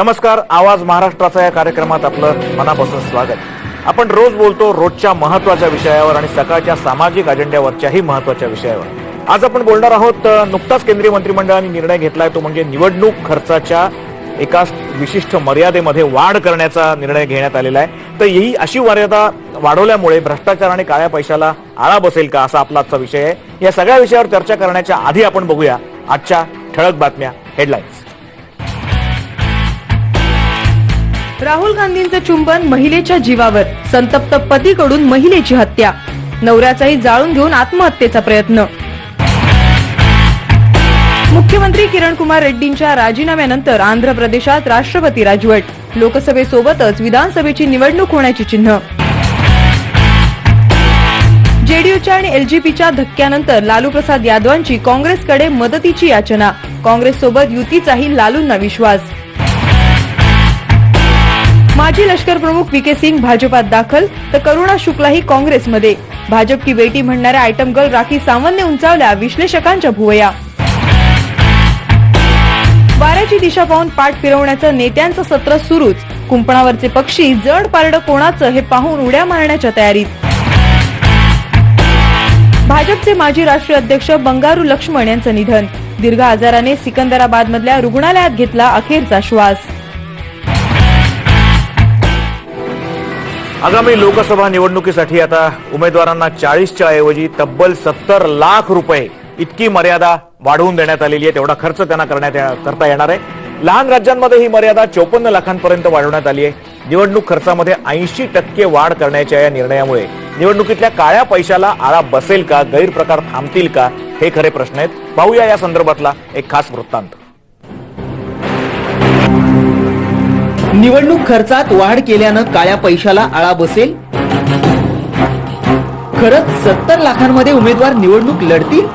नमस्कार, आवाज महाराष्ट्राचा या कार्यक्रमात आपलं मनापासून स्वागत. आपण रोज बोलतो रोजच्या महत्त्वाच्या विषयावर आणि सकाळच्या सामाजिक अजेंड्यावरच्याही महत्त्वाच्या विषयावर. आज आपण बोलणार आहोत. नुकताच केंद्रीय मंत्रिमंडळाने निर्णय घेतलाय, तो म्हणजे निवडणूक खर्चाच्या एका विशिष्ट मर्यादेमध्ये वाढ करण्याचा निर्णय घेण्यात आलेला आहे. तर ही अशी मर्यादा वाढवल्यामुळे भ्रष्टाचार आणि काळ्या पैशाला आळा बसेल का, असा आपला आजचा विषय आहे. या सगळ्या विषयावर चर्चा करण्याच्या आधी आपण बघूया आजच्या ठळक बातम्या, हेडलाईन्स. राहुल गांधींचं चुंबन महिलेच्या जीवावर, संतप्त पतीकडून महिलेची हत्या, नवऱ्याचाही जाळून घेऊन आत्महत्येचा प्रयत्न. मुख्यमंत्री किरण कुमार रेड्डींच्या राजीनाम्यानंतर आंध्र प्रदेशात राष्ट्रपती राजवट, लोकसभेसोबतच विधानसभेची निवडणूक होण्याची चिन्ह. जेडीयूच्या आणि एलजेपीच्या धक्क्यानंतर लालू प्रसाद यादवांची काँग्रेसकडे मदतीची याचना, काँग्रेससोबत युतीचाही लालूंना विश्वास. माजी लष्कर प्रमुख वीके सिंग भाजपात दाखल, तर करुणा शुक्लाही काँग्रेसमध्ये. भाजप की बेटी म्हणणाऱ्या आयटम गर्ल राखी सावंतने उंचावल्या विश्लेषकांच्या भुवया. वाऱ्याची दिशा पाहून पाठ फिरवण्याचं नेत्यांचं सत्र सुरूच. कुंपणावरचे पक्षी जड पारडं कोणाचं हे पाहून उड्या मारण्याच्या तयारीत. भाजपचे माजी राष्ट्रीय अध्यक्ष बंगारू लक्ष्मण यांचं निधन, दीर्घ आजाराने सिकंदराबादमधल्या रुग्णालयात घेतला अखेरचा श्वास. आगामी लोकसभा निवडणुकीसाठी आता उमेदवारांना 40च्या ऐवजी तब्बल 70 लाख रुपये इतकी मर्यादा वाढवून देण्यात आलेली आहे. तेवढा खर्च त्यांना करता येणार आहे. लहान राज्यांमध्ये ही मर्यादा 54 लाखांपर्यंत वाढवण्यात आली आहे. निवडणूक खर्चामध्ये 80% वाढ करण्याच्या या निर्णयामुळे निवडणुकीतल्या काळ्या पैशाला आळा बसेल का, गैरप्रकार थांबतील का, हे खरे प्रश्न आहेत. पाहूया या संदर्भातला एक खास वृत्तांत. निवडणूक खर्चात वाढ केल्यानं काळ्या पैशाला आळा बसेल? खरंच 70 लाखांमध्ये उमेदवार निवडणूक लढतील?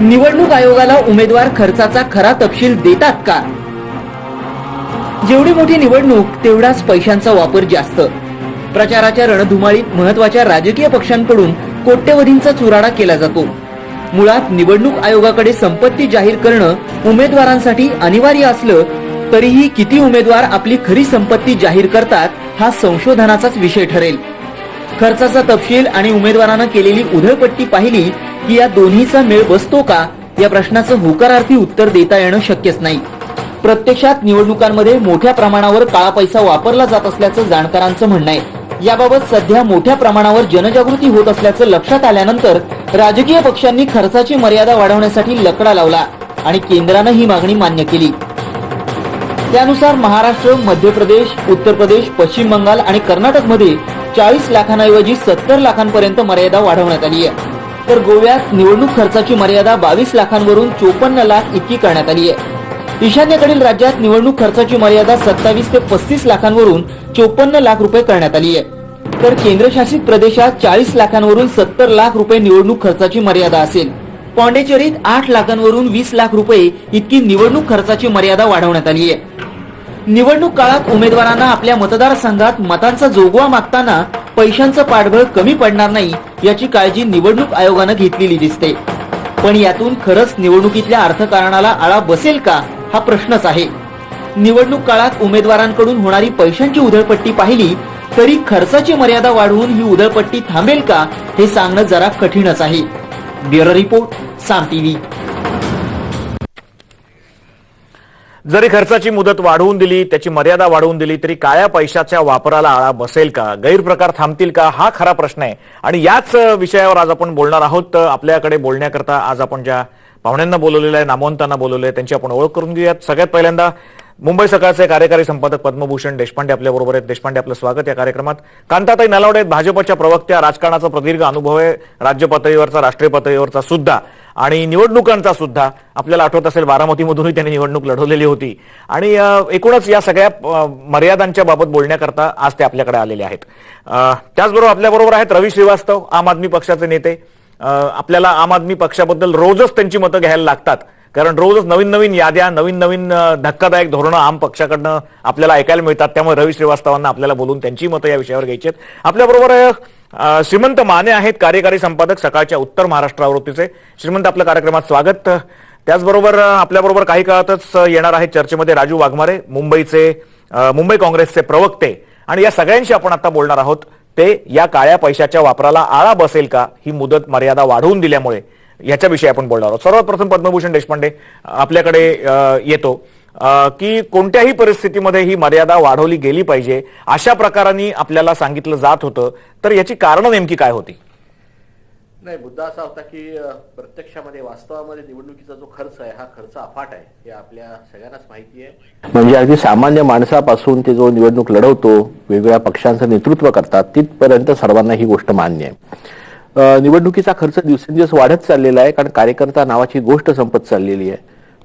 निवडणूक आयोगाला उमेदवार खर्चाचा खरा तपशील देतात का? जेवढी मोठी निवडणूक तेवढाच पैशांचा वापर जास्त. प्रचाराच्या रणधुमाळीत महत्वाच्या राजकीय पक्षांकडून कोट्यवधींचा चुराडा केला जातो. मुळात निवडणूक आयोगाकडे संपत्ती जाहीर करणं उमेदवारांसाठी अनिवार्य असलं तरीही किती उमेदवार आपली खरी संपत्ती जाहीर करतात हा संशोधनाचाच विषय ठरेल. खर्चाचा तपशील आणि उमेदवारांना केलेली उधळपट्टी पाहिली की या दोन्हीचा मेळ बसतो का, या प्रश्नाचं होकारार्थी उत्तर देता येणं शक्यच नाही. प्रत्यक्षात निवडणुकांमध्ये मोठ्या प्रमाणावर काळा पैसा वापरला जात असल्याचं जाणकारांचं म्हणणं आहे. याबाबत सध्या मोठ्या प्रमाणावर जनजागृती होत असल्याचं लक्षात आल्यानंतर राजकीय पक्षांनी खर्चाची मर्यादा वाढवण्यासाठी लकडा लावला आणि केंद्रानं ही मागणी मान्य केली. त्यानुसार महाराष्ट्र, मध्य प्रदेश, उत्तर प्रदेश, पश्चिम बंगाल आणि कर्नाटकमध्ये 40 लाखांऐवजी 70 लाखांपर्यंत मर्यादा वाढवण्यात आली आहे. तर गोव्यात निवडणूक खर्चाची मर्यादा 22 लाखांवरून 54 लाख इतकी करण्यात आली आहे. ईशान्येकडील राज्यात निवडणूक खर्चाची मर्यादा 27 ते 35 लाखांवरून 54 लाख रुपये करण्यात आली आहे. तर केंद्रशासित प्रदेशात 40 लाखांवरून 70 लाख रुपये निवडणूक खर्चाची मर्यादा असेल. पॉंडेचेरीत 8 लाखांवरून 20 लाख रुपये इतकी निवडणूक खर्चाची मर्यादा वाढवण्यात आली आहे. निवडणूक काळात उमेदवारांना आपल्या मतदारसंघात मतांचा जोगवा मागताना पैशांचं पाठबळ कमी पडणार नाही याची काळजी निवडणूक आयोगानं घेतलेली दिसते. पण यातून खरंच निवडणुकीतल्या अर्थकारणाला आळा बसेल का, हा प्रश्नच आहे. निवडणूक काळात उमेदवारांकडून होणारी पैशांची उधळपट्टी पाहिली तरी खर्चाची मर्यादा वाढवून ही उधळपट्टी थांबेल का, हे सांगणं जरा कठीणच आहे. ब्युरो रिपोर्ट, साम टीव्ही. जरी खर्चाची मुदत वाढवून दिली, त्याची मर्यादा वाढवून दिली, तरी काळ्या पैशाच्या वापराला आळा बसेल का, गैरप्रकार थांबतील का, हा खरा प्रश्न आहे. आणि याच विषयावर आज आपण बोलणार आहोत. आपल्याकडे बोलण्याकरता आज आपण ज्या पाहुण्यांना बोलवलेलं आहे, नामवंतांना बोलवलंय, त्यांची आपण ओळख करून घेऊयात. सगळ्यात पहिल्यांदा मुंबई सकाळचे कार्यकारी संपादक पद्मभूषण देशपांडे आपल्या बरोबर आहेत. देशपांडे, आपलं स्वागत या कार्यक्रमात. कांताताई नलावडे आहेत, भाजपच्या प्रवक्त्या, राजकारणाचा प्रदीर्घ अनुभव आहे, राज्य पातळीवरचा, राष्ट्रीय पातळीवरचा सुद्धा आणि निवडणुकांचा सुद्धा. आपल्याला आठवत असेल बारामतीमधूनही त्यांनी निवडणूक लढवलेली होती. आणि एकूणच या सगळ्या मर्यादांच्या बाबत बोलण्याकरता आज ते आपल्याकडे आलेले आहेत. त्याचबरोबर आपल्याबरोबर आहेत रवी श्रीवास्तव, आम आदमी पक्षाचे नेते. आपल्याला आम आदमी पक्षाबद्दल रोजच त्यांची मतं घ्यायला लागतात, कारण रोजच नवीन नवीन याद्या, नवीन नवीन धक्कादायक धोरणं आम पक्षाकडनं आपल्याला ऐकायला मिळतात. त्यामुळे रवी श्रीवास्तवांना आपल्याला बोलून त्यांची मतं या विषयावर घ्यायची आहेत. आपल्याबरोबर श्रीमंत माने आहेत, कार्यकारी संपादक सकाळच्या उत्तर महाराष्ट्र आवृत्तीचे. श्रीमंत, आपल्या कार्यक्रमात स्वागत. त्याचबरोबर आपल्याबरोबर काही काळातच येणार आहेत चर्चेमध्ये राजू वाघमारे, मुंबई काँग्रेसचे प्रवक्ते, आणि या सगळ्यांशी आपण आता बोलणार आहोत. ते या काळ्या पैशाच्या वापराला आळा बसेल का ही मुदत मर्यादा वाढवून दिल्यामुळे, याच्याविषयी आपण बोलणार आहोत. सर्वात प्रथम पद्मभूषण देशपांडे आपल्याकडे येतो की कोणत्याही परिस्थितीमध्ये ही मर्यादा वाढवली गेली पाहिजे अशा प्रकारांनी आपल्याला सांगितलं जात होतं, तर याची कारणं नेमकी काय होती? नाही, मुद्दा असा होता की प्रत्यक्षामध्ये वास्तवामध्ये निवडणुकीचा जो खर्च आहे हा खर्च अफाट आहे हे आपल्या सगळ्यांनाच माहिती आहे. म्हणजे अगदी सामान्य माणसापासून ते जो निवडणूक लढवतो, वेगवेगळ्या पक्षांचं नेतृत्व करतात, तिथपर्यंत सर्वांना ही गोष्ट मान्य आहे. निवडणुकीचा खर्च दिवसेंदिवस वाढत चाललेला आहे, कारण कार्यकर्ता नावाची गोष्ट संपत चाललेली आहे.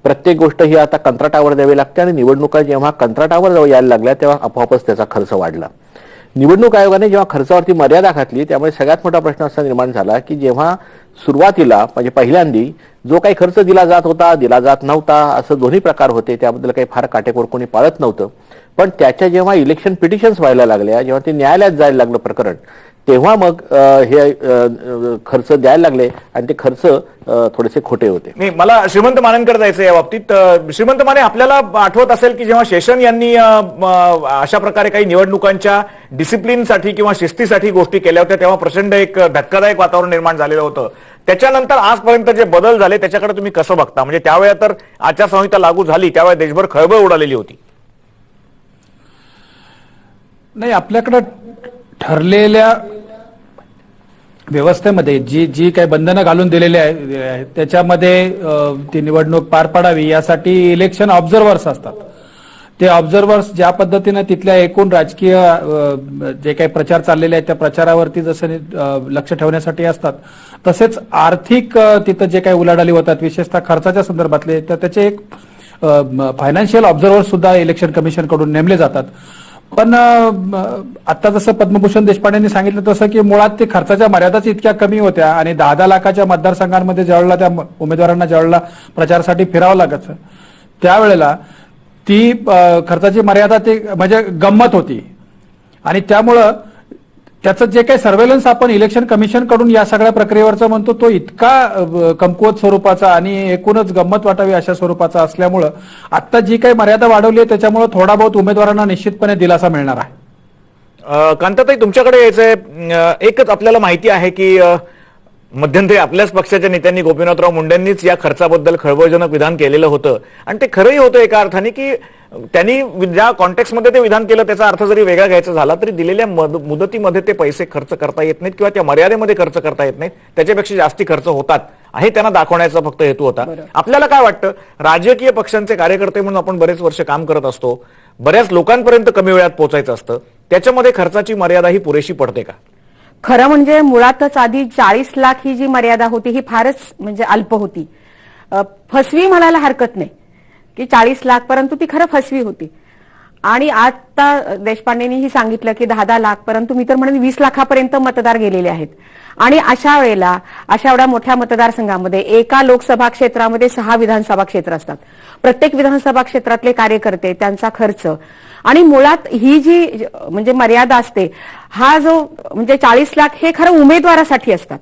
प्रत्येक गोष्ट ही आता कंत्राटावर द्यावी लागते, आणि निवडणुका जेव्हा कंत्राटावर यायला लागल्या तेव्हा आपोआपच त्याचा खर्च वाढला. निवडणूक आयोगाने जेव्हा खर्चावरती मर्यादा घातली त्यामुळे सगळ्यात मोठा प्रश्न असा निर्माण झाला की जेव्हा सुरुवातीला म्हणजे पहिल्यांदी जो काही खर्च दिला जात होता, दिला जात नव्हता, असं दोन्ही प्रकार होते, त्याबद्दल काही फार काटेकोर कोणी पाळत नव्हतं. पण त्याच्या जेव्हा इलेक्शन पिटिशन्स व्हायला लागल्या, जेव्हा ते न्यायालयात जायला लागलं प्रकरण, तेव्हा मग हे खर्च द्यायला लागले, आणि ते खर्च थोडेसे खोटे होते. नाही, मला श्रीमंत मानेंकडे जायचं या बाबतीत. श्रीमंत माने, आपल्याला आठवत असेल की जेव्हा शेषन यांनी अशा प्रकारे काही निवडणुकांच्या डिसिप्लिनसाठी किंवा शिस्तीसाठी गोष्टी केल्या होत्या, तेव्हा प्रचंड एक धक्कादायक वातावरण निर्माण झालेलं होतं. त्याच्यानंतर आजपर्यंत जे बदल झाले त्याच्याकडे तुम्ही कसं बघता? म्हणजे त्यावेळेला तर आचारसंहिता लागू झाली, त्यावेळेला देशभर खळबळ उडालेली होती. नाही, आपल्याकडे ठरलेल्या व्यवस्थेमध्ये जी काही बंधनं घालून दिलेली आहे त्याच्यामध्ये ती निवडणूक पार पाडावी यासाठी इलेक्शन ऑब्झर्व्हर्स असतात. ते ऑब्झर्व्हर्स ज्या पद्धतीने तिथल्या एकूण राजकीय जे काही प्रचार चाललेले आहेत त्या प्रचारावरती जसं लक्ष ठेवण्यासाठी असतात, तसेच आर्थिक तिथं जे काही उलाढाली होतात विशेषतः खर्चाच्या संदर्भातले, तर त्याचे एक फायनान्शियल ऑब्झर्व्हर्स सुद्धा इलेक्शन कमिशन कडून नेमले जातात. पण आता जसं पद्मभूषण देशपांडेंनी सांगितलं तसं की मुळात ते खर्चाच्या मर्यादाच इतक्या कमी होत्या, आणि 10-10 लाखाच्या मतदारसंघांमध्ये ज्यावेळेला त्या उमेदवारांना ज्यावेळेला प्रचारासाठी फिरावं लागायचं त्यावेळेला ती खर्चाची मर्यादा ती म्हणजे गंमत होती. आणि त्यामुळं त्याचं जे काही सर्व्हेलन्स आपण इलेक्शन कमिशन कडून या सगळ्या प्रक्रियेवरचा म्हणतो तो इतका कमकुवत स्वरूपाचा आणि एकूणच गंमत वाटावी अशा स्वरूपाचा असल्यामुळं आता जी काही मर्यादा वाढवली आहे त्याच्यामुळे थोडा बहुत उमेदवारांना निश्चितपणे दिलासा मिळणार आहे. कांताताई, तुमच्याकडे यायचंय. एकच आपल्याला माहिती आहे की मध्यंतरी आपल्याच पक्षाच्या नेत्यांनी गोपीनाथराव मुंडेंनीच या खर्चाबद्दल खळबळजनक विधान केलेलं होतं, आणि ते खरंही होतं एका अर्थाने की त्यांनी ज्या कॉन्टेक्स्टमध्ये ते विधान केलं त्याचा अर्थ जरी वेगळा घ्यायचा झाला तरी दिलेल्या मुदतीमध्ये ते पैसे खर्च करता येत नाहीत किंवा त्या मर्यादेमध्ये खर्च करता येत नाहीत, त्याच्यापेक्षा जास्ती खर्च होतात हे त्यांना दाखवण्याचा फक्त हेतू होता. आपल्याला काय वाटतं, राजकीय पक्षांचे कार्यकर्ते म्हणून आपण बरेच वर्ष काम करत असतो, बऱ्याच लोकांपर्यंत कमी वेळात पोहोचायचं असतं, त्याच्यामध्ये खर्चाची मर्यादा ही पुरेशी पडते का? खरं म्हणजे मुळातच आधी 40 लाख ही जी मर्यादा होती ही फारच म्हणजे अल्प होती. फसवी म्हणायला हरकत नाही की 40 लाख, परंतु ती खरं फसवी होती. आणि आता देशपांडेंनीही सांगितलं की 10-10 लाख, परंतु मी तर म्हणेन 20 लाखापर्यंत मतदार गेलेले आहेत. आणि अशा वेळेला अशा एवढ्या मोठ्या मतदारसंघामध्ये एका लोकसभा क्षेत्रामध्ये 6 विधानसभा क्षेत्र असतात. प्रत्येक विधानसभा क्षेत्रातले कार्यकर्ते, त्यांचा खर्च, आणि मुळात ही जी म्हणजे मर्यादा असते, हा जो म्हणजे 40 लाख हे खरं उमेदवारासाठी असतात,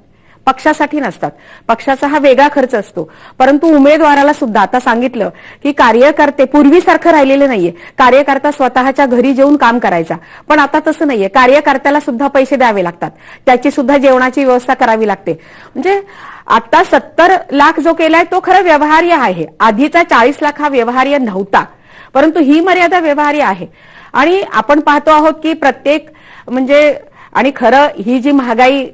पक्षासाठी नसतात. पक्षाचा हा वेगळा खर्च असतो, परंतु उमेदवाराला सुद्धा आता सांगितलं की कार्यकर्ते पूर्वीसारखं राहिलेलं नाहीये. कार्यकर्ता स्वतःच्या घरी जेवून काम करायचा, पण आता तसं नाहीये. कार्यकर्त्याला सुद्धा पैसे द्यावे लागतात, त्याची सुद्धा जेवणाची व्यवस्था करावी लागते. म्हणजे आता 70 लाख जो केलाय तो खरं व्यवहार्य आहे. आधीचा 40 लाख हा व्यवहार्य नव्हता, परंतु ही मर्यादा व्यवहार्य आहे. आणि आपण पाहतो आहोत की प्रत्येक म्हणजे, आणि खरं ही जी महागाई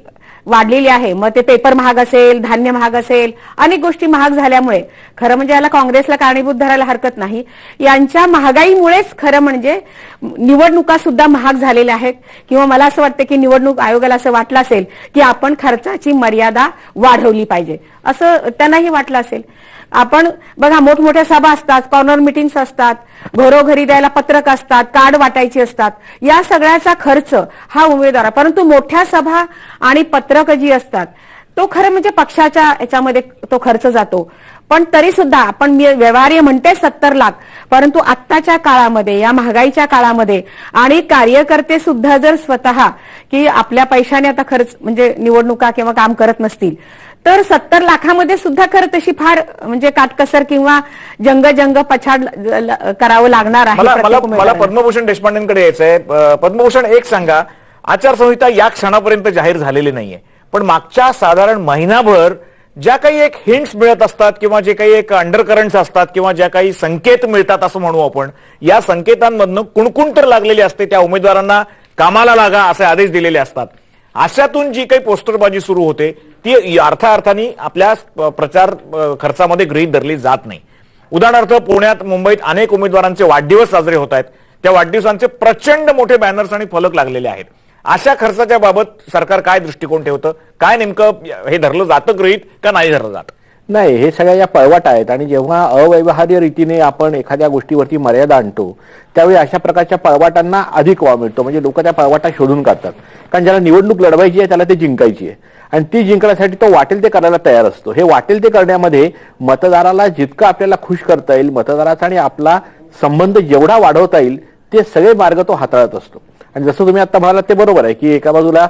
वाढलेली आहे, मग ते पेपर महाग असेल, धान्य महाग असेल, अनेक गोष्टी महाग झाल्यामुळे खरं म्हणजे याला काँग्रेसला कारणीभूत धरायला हरकत नाही. यांच्या महागाईमुळेच खरं म्हणजे निवडणुका सुद्धा महाग झालेल्या आहेत. किंवा मला असं वाटतं की निवडणूक आयोगाला असं वाटलं असेल की आपण खर्चाची मर्यादा वाढवली पाहिजे, असं त्यांनाही वाटलं असेल. आपण बघा, मोठमोठ्या सभा असतात, कॉर्नर मिटिंग्स असतात, घरोघरी द्यायला पत्रक असतात, कार्ड वाटायची असतात, या सगळ्याचा खर्च हा उमेदवार. परंतु मोठ्या सभा आणि पत्रक जी असतात तो खरं म्हणजे पक्षाच्या याच्यामध्ये तो खर्च जातो. पण तरी सुद्धा आपण व्यवहार्य म्हणते 70 लाख, परंतु आत्ताच्या काळामध्ये या महागाईच्या काळामध्ये आणि कार्यकर्ते सुद्धा जर स्वतः की आपल्या पैशाने आता खर्च म्हणजे निवडणुका किंवा काम करत नसतील तर 70 लाखामध्ये सुद्धा खरं तशी फार म्हणजे काटकसर किंवा जंग पछाड करावं लागणार आहे. मला प्रत्येक मला उमेदवाराला. पद्मभूषण देशपांडेंकडे यायचंय. पद्मभूषण, एक सांगा, आचारसंहिता या क्षणापर्यंत जाहीर झालेली नाहीये, पण मागच्या साधारण महिनाभर ज्या काही एक हिंट्स मिळत असतात किंवा जे काही एक अंडरकरंट्स असतात किंवा ज्या काही संकेत मिळतात असं म्हणू आपण, या संकेतांमधनं कुणकुण तर लागलेली असते. त्या उमेदवारांना कामाला लागा असे आदेश दिलेले असतात. अशातून जी काही पोस्टरबाजी सुरू होते ती अर्थार्थाने आपल्या प्रचार खर्चामध्ये गृहीत धरली जात नाही. उदाहरणार्थ पुण्यात, मुंबईत अनेक उमेदवारांचे वाढदिवस साजरे होत आहेत. त्या वाढदिवसांचे प्रचंड मोठे बॅनर्स आणि फलक लागलेले आहेत. अशा खर्चाच्या बाबत सरकार काय दृष्टिकोन ठेवतं? काय नेमकं हे धरलं जातं गृहीत का नाही धरलं जात? नाही, हे सगळ्या या पळवाट आहेत आणि जेव्हा अव्यवहार्य रीतीने आपण एखाद्या गोष्टीवरती मर्यादा आणतो त्यावेळी अशा प्रकारच्या पळवाटांना अधिक वाव मिळतो. म्हणजे लोक त्या पळवाटा शोधून काढतात, कारण ज्याला निवडणूक लढवायची आहे त्याला ते जिंकायची आहे आणि ती जिंकण्यासाठी तो वाटेल ते करायला तयार असतो. हे वाटेल ते करण्यामध्ये मतदाराला जितकं आपल्याला खुश करता येईल, मतदाराचा आणि आपला संबंध जेवढा वाढवता येईल ते सगळे मार्ग तो हाताळत असतो. आणि जसं तुम्ही आता म्हणालात ते बरोबर आहे की एका बाजूला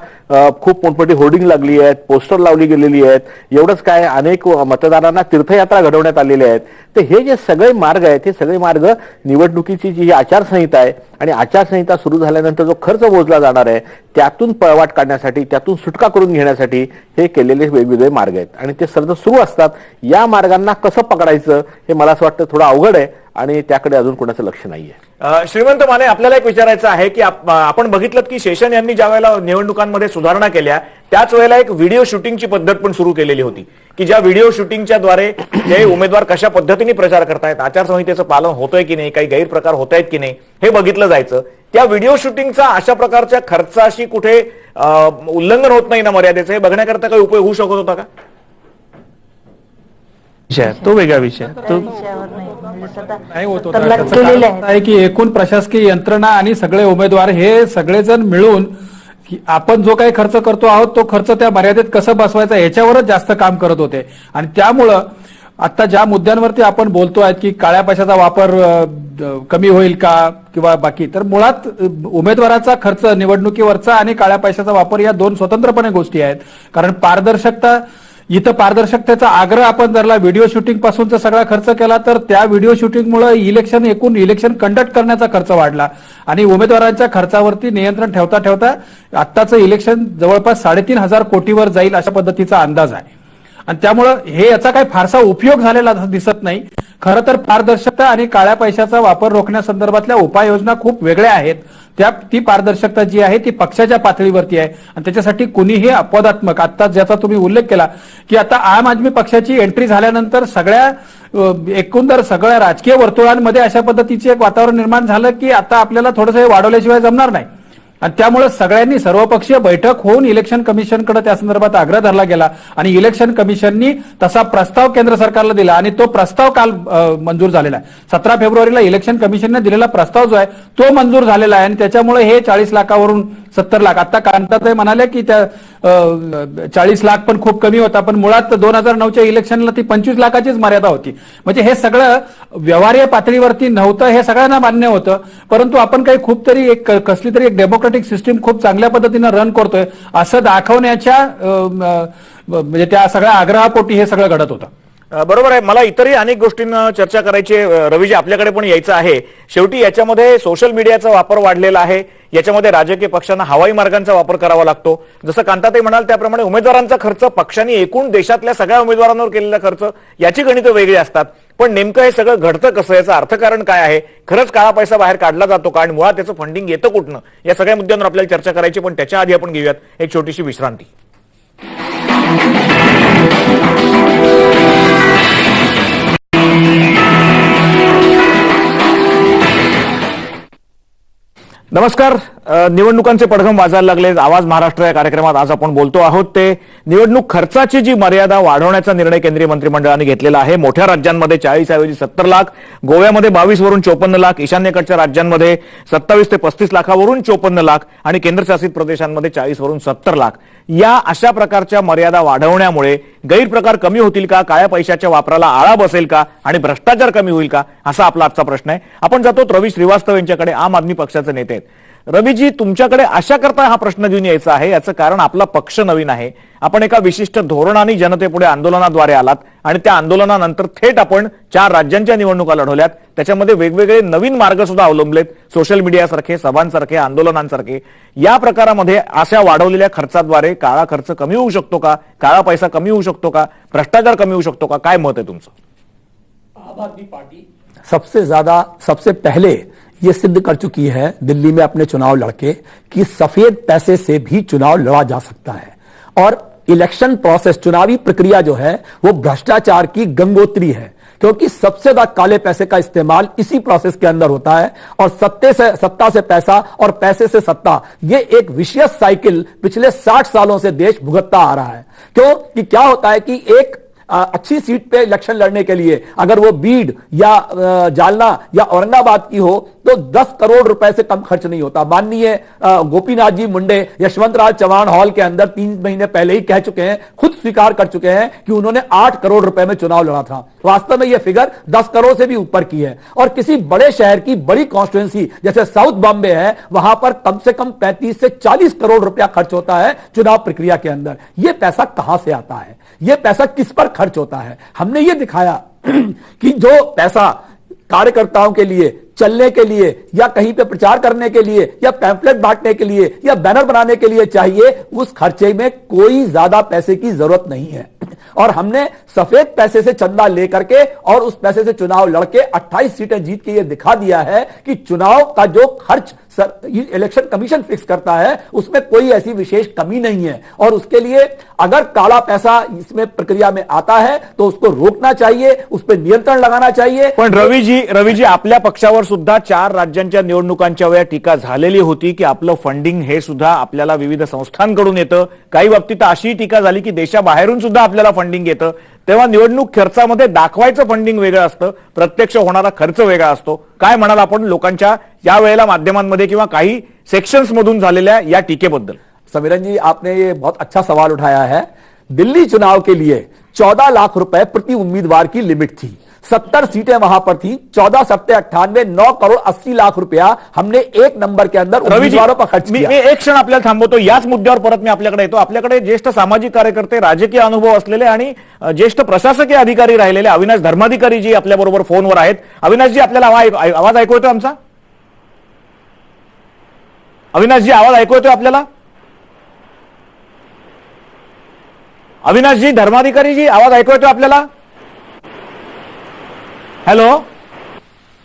खूप मोठमोठी होर्डिंग लागली आहेत, पोस्टर लावली गेलेली आहेत. एवढंच काय, अनेक मतदारांना तीर्थयात्रा घडवण्यात आलेल्या आहेत. तर हे जे सगळे मार्ग आहेत हे सगळे मार्ग निवडणुकीची जी आचारसंहिता आहे आणि आचारसंहिता सुरू झाल्यानंतर जो खर्च मोजला जाणार आहे त्यातून पळवाट काढण्यासाठी, त्यातून सुटका करून घेण्यासाठी हे केलेले वेगवेगळे मार्ग आहेत आणि ते सर्व सुरू असतात. या मार्गांना कसं पकडायचं हे मला असं वाटतं थोडं अवघड आहे आणि त्याकडे अजून कोणाचं लक्ष नाहीये. श्रीमंत माने, आपल्याला एक विचारायचं आहे की आपण बघितलं की शेषन यांनी ज्या वेळेला निवडणुकांमध्ये सुधारणा केल्या त्याच वेळेला एक व्हिडिओ शूटिंगची पद्धत पण सुरू केलेली होती की ज्या व्हिडिओ शूटिंगच्या द्वारे ते उमेदवार कशा पद्धतीने प्रचार करतायत, आचारसंहितेचं पालन होतंय की नाही, काही गैरप्रकार होत आहेत की नाही हे बघितलं जायचं. त्या व्हिडिओ शूटिंगचा अशा प्रकारच्या खर्चाशी कुठे उल्लंघन होत नाही ना मर्यादेचं, हे बघण्याकरता काही उपयोग होऊ शकत होता का? तो वेगळा विषय नाही होत होता. त्याचं कारण आहे की एकूण प्रशासकीय यंत्रणा आणि सगळे उमेदवार हे सगळेजण मिळून आपण जो काही खर्च करतो आहोत तो खर्च त्या मर्यादेत कसं बसवायचा याच्यावरच जास्त काम करत होते. आणि त्यामुळं आता ज्या मुद्द्यांवरती आपण बोलतोय की काळ्या पैशाचा वापर कमी होईल का किंवा बाकी, तर मुळात उमेदवाराचा खर्च निवडणुकीवरचा आणि काळ्या पैशाचा वापर या दोन स्वतंत्रपणे गोष्टी आहेत. कारण पारदर्शकता, इथं पारदर्शकतेचा आग्रह आपण धरला, व्हिडिओ शूटिंग पासूनचा सगळा खर्च केला, तर त्या व्हिडिओ शूटिंगमुळे एकूण इलेक्शन कंडक्ट करण्याचा खर्च वाढला आणि उमेदवारांच्या खर्चावरती नियंत्रण ठेवता ठेवता आत्ताचं इलेक्शन जवळपास 3,500 कोटीवर जाईल अशा पद्धतीचा अंदाज आहे. आणि त्यामुळं हे याचा काही फारसा उपयोग झालेला दिसत नाही. खरं तर पारदर्शकता आणि काळ्या पैशाचा वापर रोखण्यासंदर्भातल्या उपाययोजना खूप वेगळ्या आहेत. ती पारदर्शकता जी आहे ती पक्षाच्या पातळीवरती आहे आणि त्याच्यासाठी कुणीही अपवादात्मक, आता ज्याचा तुम्ही उल्लेख केला की आता आम आदमी पक्षाची एंट्री झाल्यानंतर एकंदर सगळ्या राजकीय वर्तुळांमध्ये अशा पद्धतीचे एक वातावरण निर्माण झालं की आता आपल्याला थोडंसं हे वाढवल्याशिवाय जमणार नाही. आणि त्यामुळे सगळ्यांनी सर्वपक्षीय बैठक होऊन इलेक्शन कमिशनकडे त्या संदर्भात आग्रह धरला गेला आणि इलेक्शन कमिशननी तसा प्रस्ताव केंद्र सरकारला दिला आणि तो प्रस्ताव काल मंजूर झालेला आहे. 17 फेब्रुवारीला इलेक्शन कमिशनने दिलेला प्रस्ताव जो आहे तो मंजूर झालेला आहे आणि त्याच्यामुळे हे 40 लाखावरून 70 लाख, आता कांताताई म्हणाले की त्या 40 लाख पण खूप कमी होता, पण मुळात 2009च्या इलेक्शनला ती 25 लाखाचीच मर्यादा होती. म्हणजे हे सगळं व्यवहार्य पातळीवरती नव्हतं, हे सगळ्यांना मान्य होतं. परंतु आपण काही खूप तरी कसली तरी एक डेमोक्रेटिक सिस्टीम खूप चांगल्या पद्धतीनं रन करतोय असं दाखवण्याच्या म्हणजे त्या सगळ्या आग्रहापोटी हे सगळं घडत होतं. बरोबर आहे. मला इतरही अनेक गोष्टींना चर्चा करायची, रवीजी आपल्याकडे पण यायचं आहे. शेवटी याच्यामध्ये सोशल मीडियाचा वापर वाढलेला आहे, याच्यामध्ये राजकीय पक्षांना हवाई मार्गांचा वापर करावा लागतो. जसं कांताताई म्हणाल त्याप्रमाणे उमेदवारांचा खर्च, पक्षांनी एकूण देशातल्या सगळ्या उमेदवारांवर केलेला खर्च याची गणितं वेगळी असतात. पण नेमकं हे सगळं घडतं कसं, याचं अर्थकारण काय आहे, खरंच काळा पैसा बाहेर काढला जातो का आणि मुळात त्याचं फंडिंग येतं कुठनं, या सगळ्या मुद्द्यांवर आपल्याला चर्चा करायची. पण त्याच्या आधी आपण घेऊयात एक छोटीशी विश्रांती. नमस्कार, निवडणुकांचे पडघम वाजायला लागले. आवाज महाराष्ट्र या कार्यक्रमात आज आपण बोलतो आहोत ते निवडणूक खर्चाची जी मर्यादा वाढवण्याचा निर्णय केंद्रीय मंत्रिमंडळाने घेतलेला आहे. मोठ्या राज्यांमध्ये 40 ऐवजी 70 लाख, गोव्यामध्ये 22 वरून 54 लाख, ईशान्येकडच्या राज्यांमध्ये 27 ते 35 लाखावरून 54 लाख आणि केंद्रशासित प्रदेशांमध्ये 40 वरून 70 लाख. या अशा प्रकारच्या मर्यादा वाढवण्यामुळे गैरप्रकार कमी होतील का, काळ्या पैशाच्या वापराला आळा बसेल का आणि भ्रष्टाचार कमी होईल का, असा आपला आजचा प्रश्न आहे. आपण जातो रवी श्रीवास्तव यांच्याकडे, आम आदमी पक्षाचे नेते आहेत. रवीजी, तुमच्याकडे अशा करता हा प्रश्न घेऊन यायचा आहे. याचं कारण आपला पक्ष नवीन आहे. आपण एका विशिष्ट धोरणाने जनतेपुढे आंदोलनाद्वारे आलात आणि त्या आंदोलनानंतर थेट आपण 4 राज्यांच्या निवडणुका लढवल्यात. त्याच्यामध्ये वेगवेगळे नवीन मार्ग सुद्धा अवलंबलेत, सोशल मीडियासारखे, सभांसारखे, आंदोलनांसारखे. या प्रकारामध्ये अशा वाढवलेल्या खर्चाद्वारे काळा खर्च कमी होऊ शकतो का, काळा पैसा कमी होऊ शकतो का, भ्रष्टाचार कमी होऊ शकतो का, काय मत आहे तुमचं? आम आदमी पार्टी सबसे पहले ये सिद्ध कर चुकी है दिल्ली में अपने चुनाव लड़के कि सफेद पैसे से भी चुनाव लड़ा जा सकता है और इलेक्शन प्रोसेस, चुनावी प्रक्रिया जो है वो भ्रष्टाचार की गंगोत्री है, क्योंकि सबसे ज्यादा काले पैसे का इस्तेमाल इसी प्रोसेस के अंदर होता है और सत्ता से पैसा और पैसे से सत्ता, ये एक विशियस साइकिल पिछले 60 सालों से देश भुगतता आ रहा है. क्यों कि क्या होता है कि एक अच्छी सीट पे इलेक्शन लड़ने के लिए अगर वो बीड या जालना या औरंगाबाद की हो तो 10 करोड़ रुपए से कम खर्च नहीं होता. माननीय गोपीनाथ जी मुंडे यशवंतराव चव्हाण हॉल के अंदर 3 महीने पहले ही कह चुके हैं, खुद स्वीकार कर चुके हैं कि उन्होंने 8 करोड़ रुपए में चुनाव लड़ा था. वास्तव में यह फिगर 10 करोड़ से भी ऊपर की है. और किसी बड़े शहर की बड़ी कॉन्स्टिट्यूएंसी जैसे साउथ बॉम्बे है, वहां पर कम से कम 35 से 40 करोड़ रुपया खर्च होता है चुनाव प्रक्रिया के अंदर. यह पैसा कहां से आता है, यह पैसा किस पर खर्च होता है? हमने ये दिखाया कि जो पैसा कार्यकर्ताओं के लिए, चलने के लिए या कहीं पे प्रचार करने के लिए या पैम्फलेट बांटने के लिए या बैनर बनाने के लिए चाहिए, उस खर्चे में कोई ज्यादा पैसे की जरूरत नहीं है. और हमने सफेद पैसे से चंदा लेकर के और उस पैसे से चुनाव लड़के 28 सीटें जीत के ये दिखा दिया है कि चुनाव का जो खर्च इलेक्शन कमीशन फिक्स करता है उसमें कोई ऐसी विशेष कमी नहीं है. और उसके लिए अगर काला पैसा इसमें प्रक्रिया में आता है तो उसको रोकना चाहिए, उस पर नियंत्रण लगाना चाहिए. पण रवीजी, आपल्या पक्षावर सुद्धा 4 राज्यांच्या निवडणुकांच्या वेळी टीका झालेली होती की आपलं फंडिंग हे सुद्धा आपल्याला विविध संस्थांकडून येतं. काही बाबतीत अशी टीका झाली की देशाबाहेरून सुद्धा आपल्याला फंडिंग येतं. तेव्हा निवडणूक खर्चामध्ये दाखवायचं फंडिंग वेगळं असतं, प्रत्यक्ष होणारा खर्च वेगळा असतो. काय म्हणाल आपण लोकांच्या या वेळेला माध्यमांमध्ये किंवा काही सेक्शन्स मधून झालेल्या या टीकेबद्दल? समीरन जी, आपने ये बहुत अच्छा सवाल उठाया है. दिल्ली चुनाव के लिए 14 लाख रुपए प्रति उम्मीदवार की लिमिट थी. 70 सीटें वहां पर थी. 14 सप्ते 98, 9 करोड़ 80 लाख रुपया हमने एक नंबर के अंदर उम्मीदवारों पर खर्च किया. मी एक क्षण आपल्याला थांबवतो. याच मुद्द्यावर परत मी आपल्याकडे येतो. आपल्याकडे ज्येष्ठ सामाजिक कार्यकर्ते, राजकीय अनुभव असलेले आणि ज्येष्ठ प्रशासकीय अधिकारी राहिलेले अविनाश धर्माधिकारी जी आपल्या बरोबर फोनवर आहेत. अविनाशजी, आपल्याला आवाज ऐकू येतोय आमचा? अविनाशजी, आवाज ऐकू येतोय आपल्याला? अविनाशजी, धर्माधिकारीजी, आवाज ऐकू येतोय आपल्याला? हॅलो,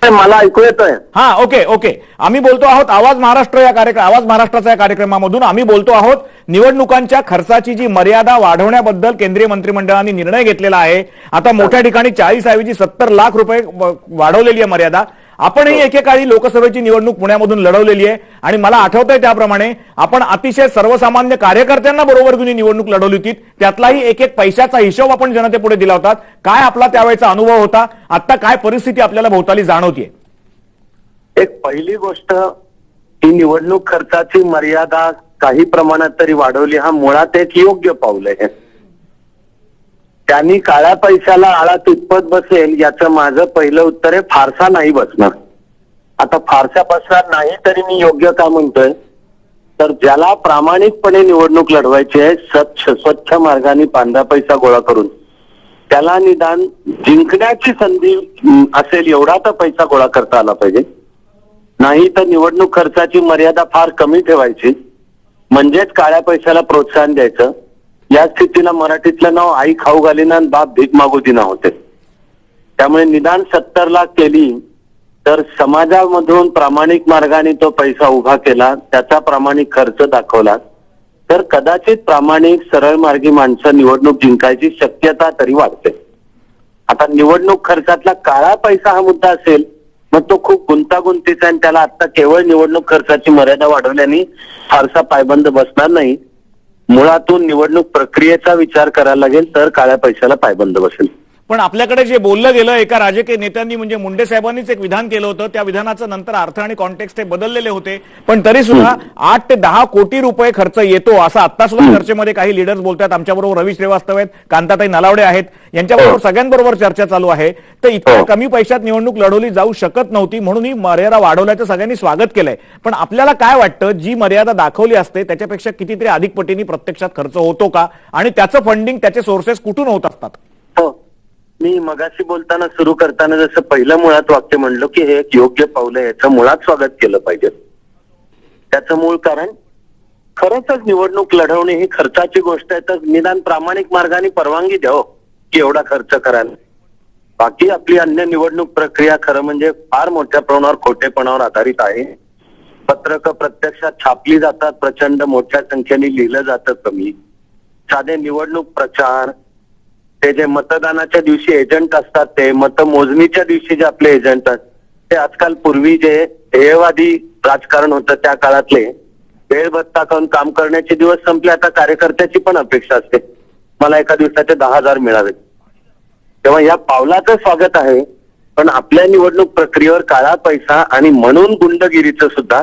मला ऐकू येतोय. हा, ओके. आम्ही बोलतो आहोत आवाज महाराष्ट्राचा या कार्यक्रमामधून. आम्ही बोलतो आहोत निवडणुकांच्या खर्चाची जी मर्यादा वाढवण्याबद्दल केंद्रीय मंत्रिमंडळाने निर्णय घेतलेला आहे. आता मोठ्या ठिकाणी 40 ऐवजी 70 लाख रुपये वाढवलेली आहे मर्यादा. आपणही एकेकाळी लोकसभेची निवडणूक पुण्यामधून लढवलेली आहे आणि मला आठवतंय त्याप्रमाणे आपण अतिशय सर्वसामान्य कार्यकर्त्यांना बरोबर घेऊन निवडणूक लढवली होती. त्यातलाही एक पैशाचा हिशोब आपण जनतेपुढे दिला होता. काय आपला त्यावेळेचा अनुभव होता? आता काय परिस्थिती आपल्याला भोवताली जाणवतीये? एक पहिली गोष्ट, ही निवडणूक खर्चाची मर्यादा काही प्रमाणात तरी वाढवली, हा मुळात एक योग्य पाऊल आहे. त्यांनी काळ्या पैशाला आळा कितपत बसेल याचं माझं पहिलं उत्तर आहे, फारसा नाही बसणार. आता फारसा बसणार नाही तरी मी योग्य का म्हणतोय, तर ज्याला प्रामाणिकपणे निवडणूक लढवायची आहे, स्वच्छ मार्गाने पांढरा पैसा गोळा करून, त्याला निदान जिंकण्याची संधी असेल एवढा तर पैसा गोळा करता आला पाहिजे. नाही तर निवडणूक खर्चाची मर्यादा फार कमी ठेवायची, म्हणजेच काळ्या पैशाला प्रोत्साहन द्यायचं. या स्थितीला मराठीतलं नाव आई खाऊ घालीना बाप भीक मागू दिना होते. त्यामुळे निदान 70 लाख केली तर समाजामधून प्रामाणिक मार्गाने तो पैसा उभा केला, त्याचा प्रामाणिक खर्च दाखवला तर कदाचित प्रामाणिक सरळ मार्गी माणसं निवडणूक जिंकायची शक्यता तरी वाढते. आता निवडणूक खर्चातला काळा पैसा हा मुद्दा असेल मग तो खूप गुंतागुंतीचा आणि त्याला आता केवळ निवडणूक खर्चाची मर्यादा वाढवल्याने फारसा पायबंद बसणार नाही. मुळातून निवडणूक प्रक्रियेचा विचार करायला लागेल तर काळ्या पैशाला पायबंद बसेल. पण आपल्याकडे जे बोललं गेलं एका राजकीय नेत्यांनी म्हणजे मुंडे साहेबांनीच एक विधान केलं होतं, त्या विधानाचं नंतर अर्थ आणि कॉन्टेक्स्ट हे बदललेले होते, पण तरी सुद्धा 8 ते 10 कोटी रुपये खर्च येतो असं आता सुद्धा चर्चेमध्ये काही लीडर्स बोलतात. आमच्याबरोबर रवी श्रीवास्तव आहेत, कांताताई नलावडे आहेत, यांच्याबरोबर सगळ्यांबरोबर चर्चा चालू आहे. तर इतक्या कमी पैशात निवडणूक लढवली जाऊ शकत नव्हती म्हणून ही मर्यादा वाढवल्याचं सगळ्यांनी स्वागत केलंय. पण आपल्याला काय वाटतं, जी मर्यादा दाखवली असते त्याच्यापेक्षा कितीतरी अधिक पटीने प्रत्यक्षात खर्च होतो का, आणि त्याचं फंडिंग त्याचे सोर्सेस कुठून होत असतात? हो, मी मगाशी बोलताना सुरू करताना जसं पहिलं मुळात वाक्य म्हणलो की हे एक योग्य पाऊल आहे, याचं मुळात स्वागत केलं पाहिजे. त्याचं मूळ कारण खरंच निवडणूक लढवणे ही खर्चाची गोष्ट आहे, तर निदान प्रामाणिक मार्गाने परवानगी द्यावं की एवढा खर्च करायला. बाकी आपली अन्य निवडणूक प्रक्रिया खरं म्हणजे फार मोठ्या प्रमाणावर खोटेपणावर आधारित आहे. पत्रकं प्रत्यक्षात छापली जातात, प्रचंड मोठ्या संख्येने लिहिलं जातं कमी. साधे निवडणूक प्रचार, ते जे मतदानाच्या दिवशी एजंट असतात, ते मतमोजणीच्या दिवशी जे आपले एजंट असतात, ते आजकाल पूर्वी जे ध्येयवादी राजकारण होतं त्या काळातले वेळ भत्ता खाऊन काम करण्याचे दिवस संपले. आता कार्यकर्त्याची पण अपेक्षा असते मला एका दिवसाचे 10,000 मिळावे. तेव्हा या पावलाचं स्वागत आहे, पण आपल्या निवडणूक प्रक्रियेवर काळा पैसा आणि म्हणून गुंडगिरीचं सुद्धा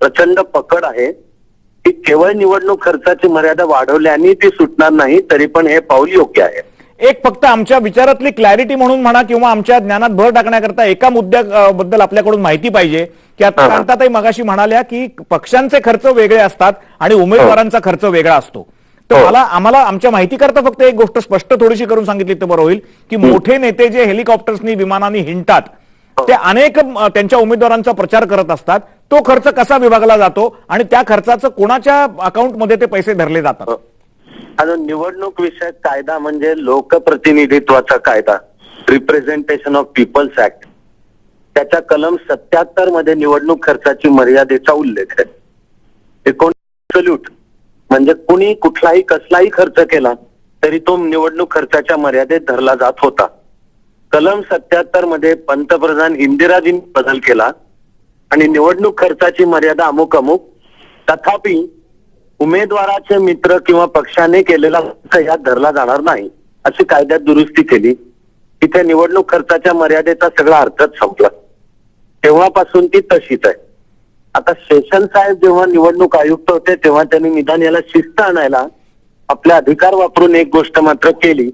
प्रचंड पकड आहे की केवळ निवडणूक खर्चाची मर्यादा वाढवल्याने ती सुटणार नाही, तरी पण हे पाऊल योग्य आहे. एक फक्त आमच्या विचारातली क्लॅरिटी म्हणून म्हणा किंवा आमच्या ज्ञानात भर टाकण्याकरता एका मुद्द्याबद्दल आपल्याकडून माहिती पाहिजे की आता कांताताई मगाशी म्हणाल्या की पक्षांचे खर्च वेगळे असतात आणि उमेदवारांचा खर्च वेगळा असतो. तर आम्हाला आमच्या माहितीकरता फक्त एक गोष्ट स्पष्ट थोडीशी करून सांगितली तर बरं होईल की मोठे नेते जे हेलिकॉप्टर्सनी विमानांनी हिंडतात ते अनेक त्यांच्या उमेदवारांचा प्रचार करत असतात, तो खर्च कसा विभागला जातो आणि त्या खर्चाचं कोणाच्या अकाउंटमध्ये ते पैसे धरले जातात? अजून निवडणूक विषयक कायदा म्हणजे लोकप्रतिनिधित्वाचा कायदा, रिप्रेझेंटेशन ऑफ पीपल्स ऍक्ट, त्याच्या कलम 77 मध्ये निवडणूक खर्चाची मर्यादेचा उल्लेख आहे. ॲब्सोल्यूट म्हणजे कुणी कुठलाही कसलाही खर्च केला तरी तो निवडणूक खर्चाच्या मर्यादेत धरला जात होता. कलम 77 मध्ये पंतप्रधान इंदिराजींनी बदल केला आणि निवडणूक खर्चाची मर्यादा अमुक अमुक, तथापि उमेदवाराचे मित्र किंवा पक्षाने केलेला खर्च यात धरला जाणार नाही अशी कायद्यात दुरुस्ती केली. तिथे निवडणूक खर्चाच्या मर्यादेचा सगळा अर्थच संपला. तेव्हापासून ती तशीच आहे. आता शेषन साहेब जेव्हा निवडणूक आयुक्त होते तेव्हा त्यांनी निदान याला शिस्त आणायला आपले अधिकार वापरून एक गोष्ट मात्र केली,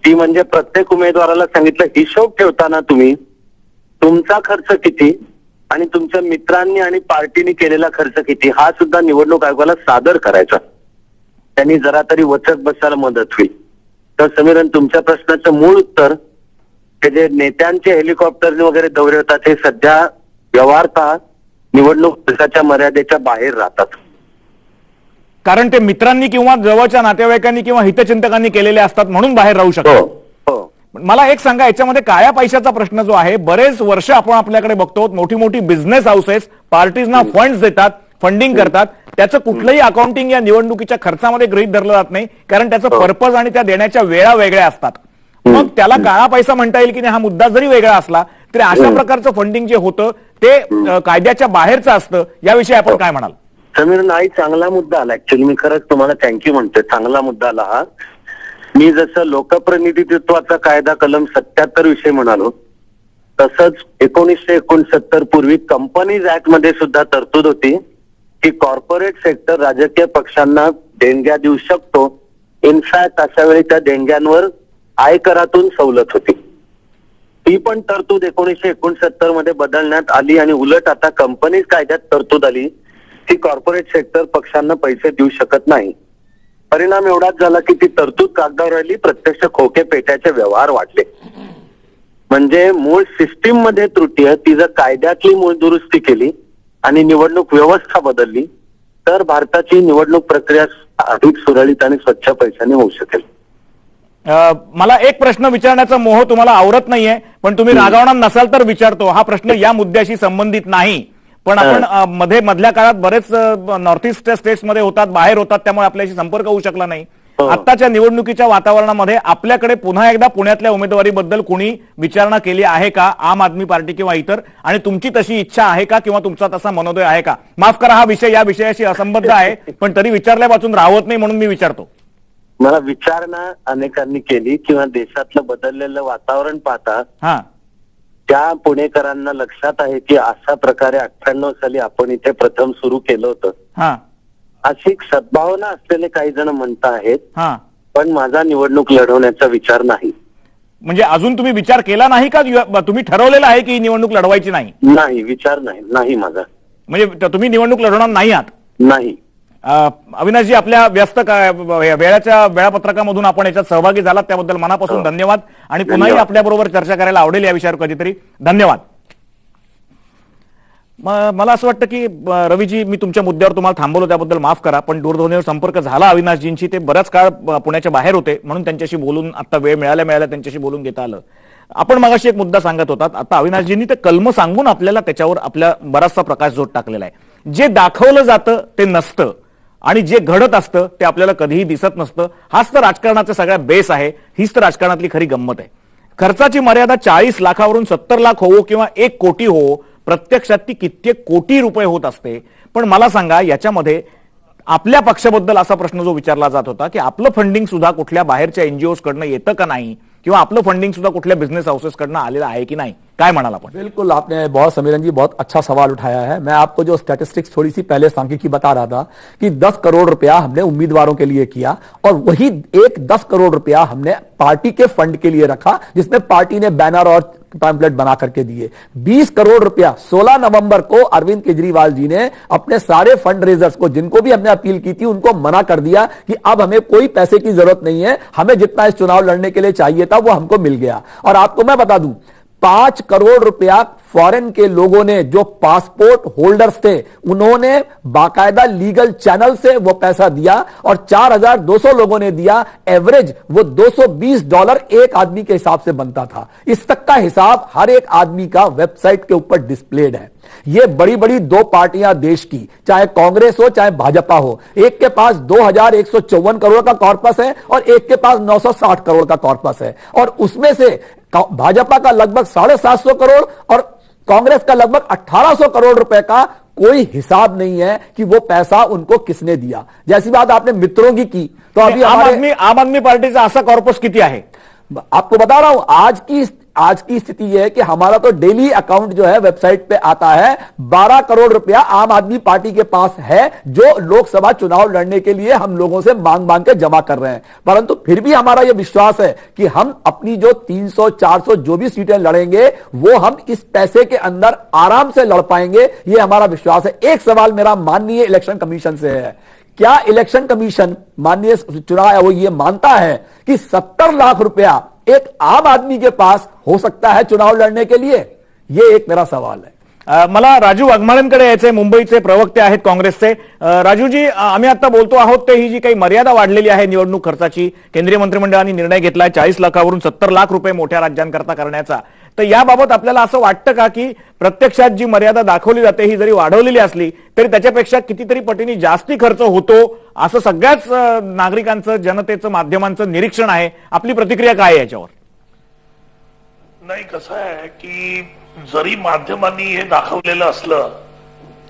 ती म्हणजे प्रत्येक उमेदवाराला सांगितलं हिशोब ठेवताना तुम्ही तुमचा खर्च किती आणि तुमच्या मित्रांनी आणि पार्टीने केलेला खर्च किती हा सुद्धा निवडणूक आयोगाला सादर करायचा. त्यांनी जरा तरी वचक बसायला मदत होईल. तर समीरन, तुमच्या प्रश्नाचं मूळ उत्तर हे जे नेत्यांचे हेलिकॉप्टरने वगैरे दौरे होतात हे सध्या व्यवहारतः निवडणूक खर्चाच्या मर्यादेच्या बाहेर राहतात. कारण ते मित्रांनी किंवा जवळच्या नातेवाईकांनी किंवा हितचिंतकांनी केलेले असतात म्हणून बाहेर राहू शकतात. मला एक सांगा, याच्यामध्ये काळ्या पैशाचा प्रश्न जो आहे, बरेच वर्ष आपण आपल्याकडे बघतो मोठी मोठी बिझनेस हाऊसेस पार्टीजना फंड्स देतात, फंडिंग करतात, त्याचं कुठलंही अकाउंटिंग या निवडणुकीच्या खर्चामध्ये गृहीत धरलं जात नाही कारण त्याचं पर्पज आणि त्या देण्याच्या वेळा वेगळ्या असतात. मग त्याला काळा पैसा म्हणता येईल की नाही हा मुद्दा जरी वेगळा असला तरी अशा प्रकारचं फंडिंग जे होतं ते कायद्याच्या बाहेरचं असतं, याविषयी आपण काय म्हणाल? समीर, नाही, चांगला मुद्दा आला. ऍक्च्युली मी खरंच तुम्हाला थँक्यू म्हणतोय, चांगला मुद्दा आला हा. मी जसं लोकप्रतिनिधित्वाचा कायदा कलम 77 विषयी म्हणालो तसंच 1969 पूर्वी कंपनीज ऍक्ट मध्ये सुद्धा तरतूद होती की कॉर्पोरेट सेक्टर राजकीय पक्षांना देणग्या देऊ शकतो. इनफॅक्ट अशा वेळी त्या देणग्यांवर आयकरातून सवलत होती. ती पण तरतूद 1969 मध्ये बदलण्यात आली आणि उलट आता कंपनीज कायद्यात तरतूद आली की कॉर्पोरेट सेक्टर पक्षांना पैसे देऊ शकत नाही. परिणाम एवढाच झाला की ती तरतूद कागदावर राहिली, प्रत्यक्ष खोके पेट्याचे व्यवहार वाढले. म्हणजे मूळ सिस्टीम मध्ये त्रुटी आहे, ती जर कायद्यातली मूळ दुरुस्ती केली आणि निवडणूक व्यवस्था बदलली तर भारताची निवडणूक प्रक्रिया अधिक सुरळीत आणि स्वच्छ पैशाने होऊ शकेल. मला एक प्रश्न विचारण्याचा मोह तुम्हाला आवरत नाहीये, पण तुम्ही रागावणार नसाल तर विचारतो. हा प्रश्न या मुद्द्याशी संबंधित नाही, पण आपण मधल्या काळात बरेच नॉर्थ ईस्टच्या स्टेट्समध्ये होतात, बाहेर होतात, त्यामुळे आपल्याशी संपर्क होऊ शकला नाही. हो. आत्ताच्या निवडणुकीच्या वातावरणामध्ये आपल्याकडे पुन्हा एकदा पुण्यातल्या उमेदवारीबद्दल कोणी विचारणा केली आहे का, आम आदमी पार्टी किंवा इतर, आणि तुमची तशी इच्छा आहे का किंवा तुमचा तसा मनोदय आहे का? माफ करा, हा विषय या विषयाशी असंबद्ध आहे, पण तरी विचारल्यापासून राहत नाही म्हणून मी विचारतो. मला विचारणा अनेकांनी केली किंवा देशातलं बदललेलं वातावरण पाहता हा, त्या पुणेकरांना लक्षात आहे की अशा प्रकारे 98 साली आपण इथे प्रथम सुरू केलं होतं. हा, अशी एक सद्भावना असलेले काही जण म्हणत आहेत, हा. पण माझा निवडणूक लढवण्याचा विचार नाही. म्हणजे अजून तुम्ही विचार केला नाही का? तुम्ही ठरवलेलं आहे की ही निवडणूक लढवायची नाही? नाही, विचार नाही माझा. म्हणजे तुम्ही निवडणूक लढवणार नाही आहात? नाही. अविनाशजी, आपल्या व्यस्त वेळाच्या वेळापत्रकामधून आपण याच्यात सहभागी झालात त्याबद्दल मनापासून धन्यवाद, आणि पुन्हाही आपल्याबरोबर चर्चा करायला आवडेल या विषयावर कधीतरी. धन्यवाद. मला असं वाटतं की रवीजी, मी तुमच्या मुद्द्यावर तुम्हाला थांबवलं त्याबद्दल माफ करा, पण दूरध्वनीवर संपर्क झाला अविनाशजींशी. ते बराच काळ पुण्याच्या बाहेर होते म्हणून त्यांच्याशी बोलून आता वेळ मिळाल्या त्यांच्याशी बोलून घेता आलं. आपण मगाशी एक मुद्दा सांगत होतात, आता अविनाशजींनी ते कलम सांगून आपल्याला त्याच्यावर आपल्या बराचसा प्रकाशझोत टाकलेला आहे. जे दाखवलं जातं ते नसतं आणि जे घडत असतं ते आपल्याला कधीही दिसत नसतं. हाच तर राजकारणाचा सगळ्या बेस आहे, हीच तर राजकारणातली खरी गंमत आहे. खर्चाची मर्यादा 40 लाखावरून 70 लाख होवो किंवा 1 कोटी होवो, प्रत्यक्षात ती कित्येक कोटी रुपये होत असते. पण मला सांगा, याच्यामध्ये आपल्या पक्षाबद्दल असा प्रश्न जो विचारला जात होता की आपलं फंडिंग सुद्धा कुठल्या बाहेरच्या एनजीओज कडनं येतं का नाही, किंवा आपलं फंडिंग सुद्धा कुठल्या बिझनेस हाउसेस कडनं आलेलं आहे की नाही, काय म्हणाल आपण? बिल्कुल, आपने बहुत समीरन जी बहुत अच्छा सवाल उठाया है. मैं आपको जो स्टैटिस्टिक्स थोड़ी सी पहले सांख्यिकी बता रहा था कि 10 करोड़ रुपया हमने उम्मीदवारों के लिए किया और वही 10 करोड़ रुपया हमने पार्टी के फंड के लिए रखा, जिसमें पार्टी ने बैनर और पैम्पलेट बना करके दिए. 20 करोड़ रुपया 16 नवंबर को अरविंद केजरीवाल जी ने अपने सारे फंड रेजर्स को, जिनको भी हमने अपील की थी, उनको मना कर दिया कि अब हमें कोई पैसे की जरूरत नहीं है, हमें जितना इस चुनाव लड़ने के लिए चाहिए था वो हमको मिल गया. और आपको मैं बता दूं, 5 करोड़ रुपया फॉरेन के लोगों ने, जो पासपोर्ट होल्डर्स थे, उन्होंने बाकायदा लीगल चैनल से वो पैसा दिया और 4200 लोगों ने दिया. एवरेज वो $220 एक आदमी के हिसाब से बनता था. इस तक का हिसाब हर एक आदमी का वेबसाइट के ऊपर डिस्प्लेड है. ये बड़ी बड़ी दो पार्टियां देश की, चाहे कांग्रेस हो चाहे भाजपा हो, एक के पास 2154 करोड़ का कॉर्पस है और एक के पास 960 करोड़ का कॉर्पस है. और उसमें से भाजपा का लगभग 750 करोड़ और कांग्रेस का लगभग 1800 करोड़ रुपए का कोई हिसाब नहीं है कि वो पैसा उनको किसने दिया. जैसी बात आपने मित्रों की तो अभी आम आदमी पार्टीचा असा कॉर्पस किती आहे? आपको बता रहा हूं, आज की स्थिति यह है कि हमारा तो डेली अकाउंट जो है वेबसाइट पे आता है. 12 करोड़ रुपया आम आदमी पार्टी के पास है, जो लोकसभा चुनाव लड़ने के लिए हम लोगों से मांग के जमा कर रहे हैं. परंतु फिर भी हमारा यह विश्वास है कि हम अपनी जो 300 400 जो भी सीटें लड़ेंगे वो हम इस पैसे के अंदर आराम से लड़ पाएंगे, ये हमारा विश्वास है. एक सवाल मेरा माननीय इलेक्शन कमीशन से है, क्या इलेक्शन कमीशन माननीय चुनाव आयोग वो ये मानता है कि 70 लाख रुपया एक आम आदमी के पास हो सकता है चुनाव लड़ने के लिए? ये एक मेरा सवाल है. मला राजू वाघमारेंकडे यायचंय, मुंबईचे प्रवक्ते आहेत काँग्रेसचे. राजूजी, आम्ही आता बोलतो आहोत ते ही जी काही मर्यादा वाढलेली आहे निवडणूक खर्चाची, केंद्रीय मंत्रिमंडळाने निर्णय घेतलाय 40 लाखावरून 70 लाख रुपये मोठ्या राज्यांकरता करण्याचा, तर याबाबत आपल्याला असं वाटतं का की प्रत्यक्षात जी मर्यादा दाखवली जाते ही जरी वाढवलेली असली तरी त्याच्यापेक्षा कितीतरी पटीने जास्ती खर्च होतो असं सगळ्याच नागरिकांचं, जनतेचं, माध्यमांचं निरीक्षण आहे? आपली प्रतिक्रिया काय आहे याच्यावर? नाही, कसं आहे की जरी माध्यमांनी हे दाखवलेलं असलं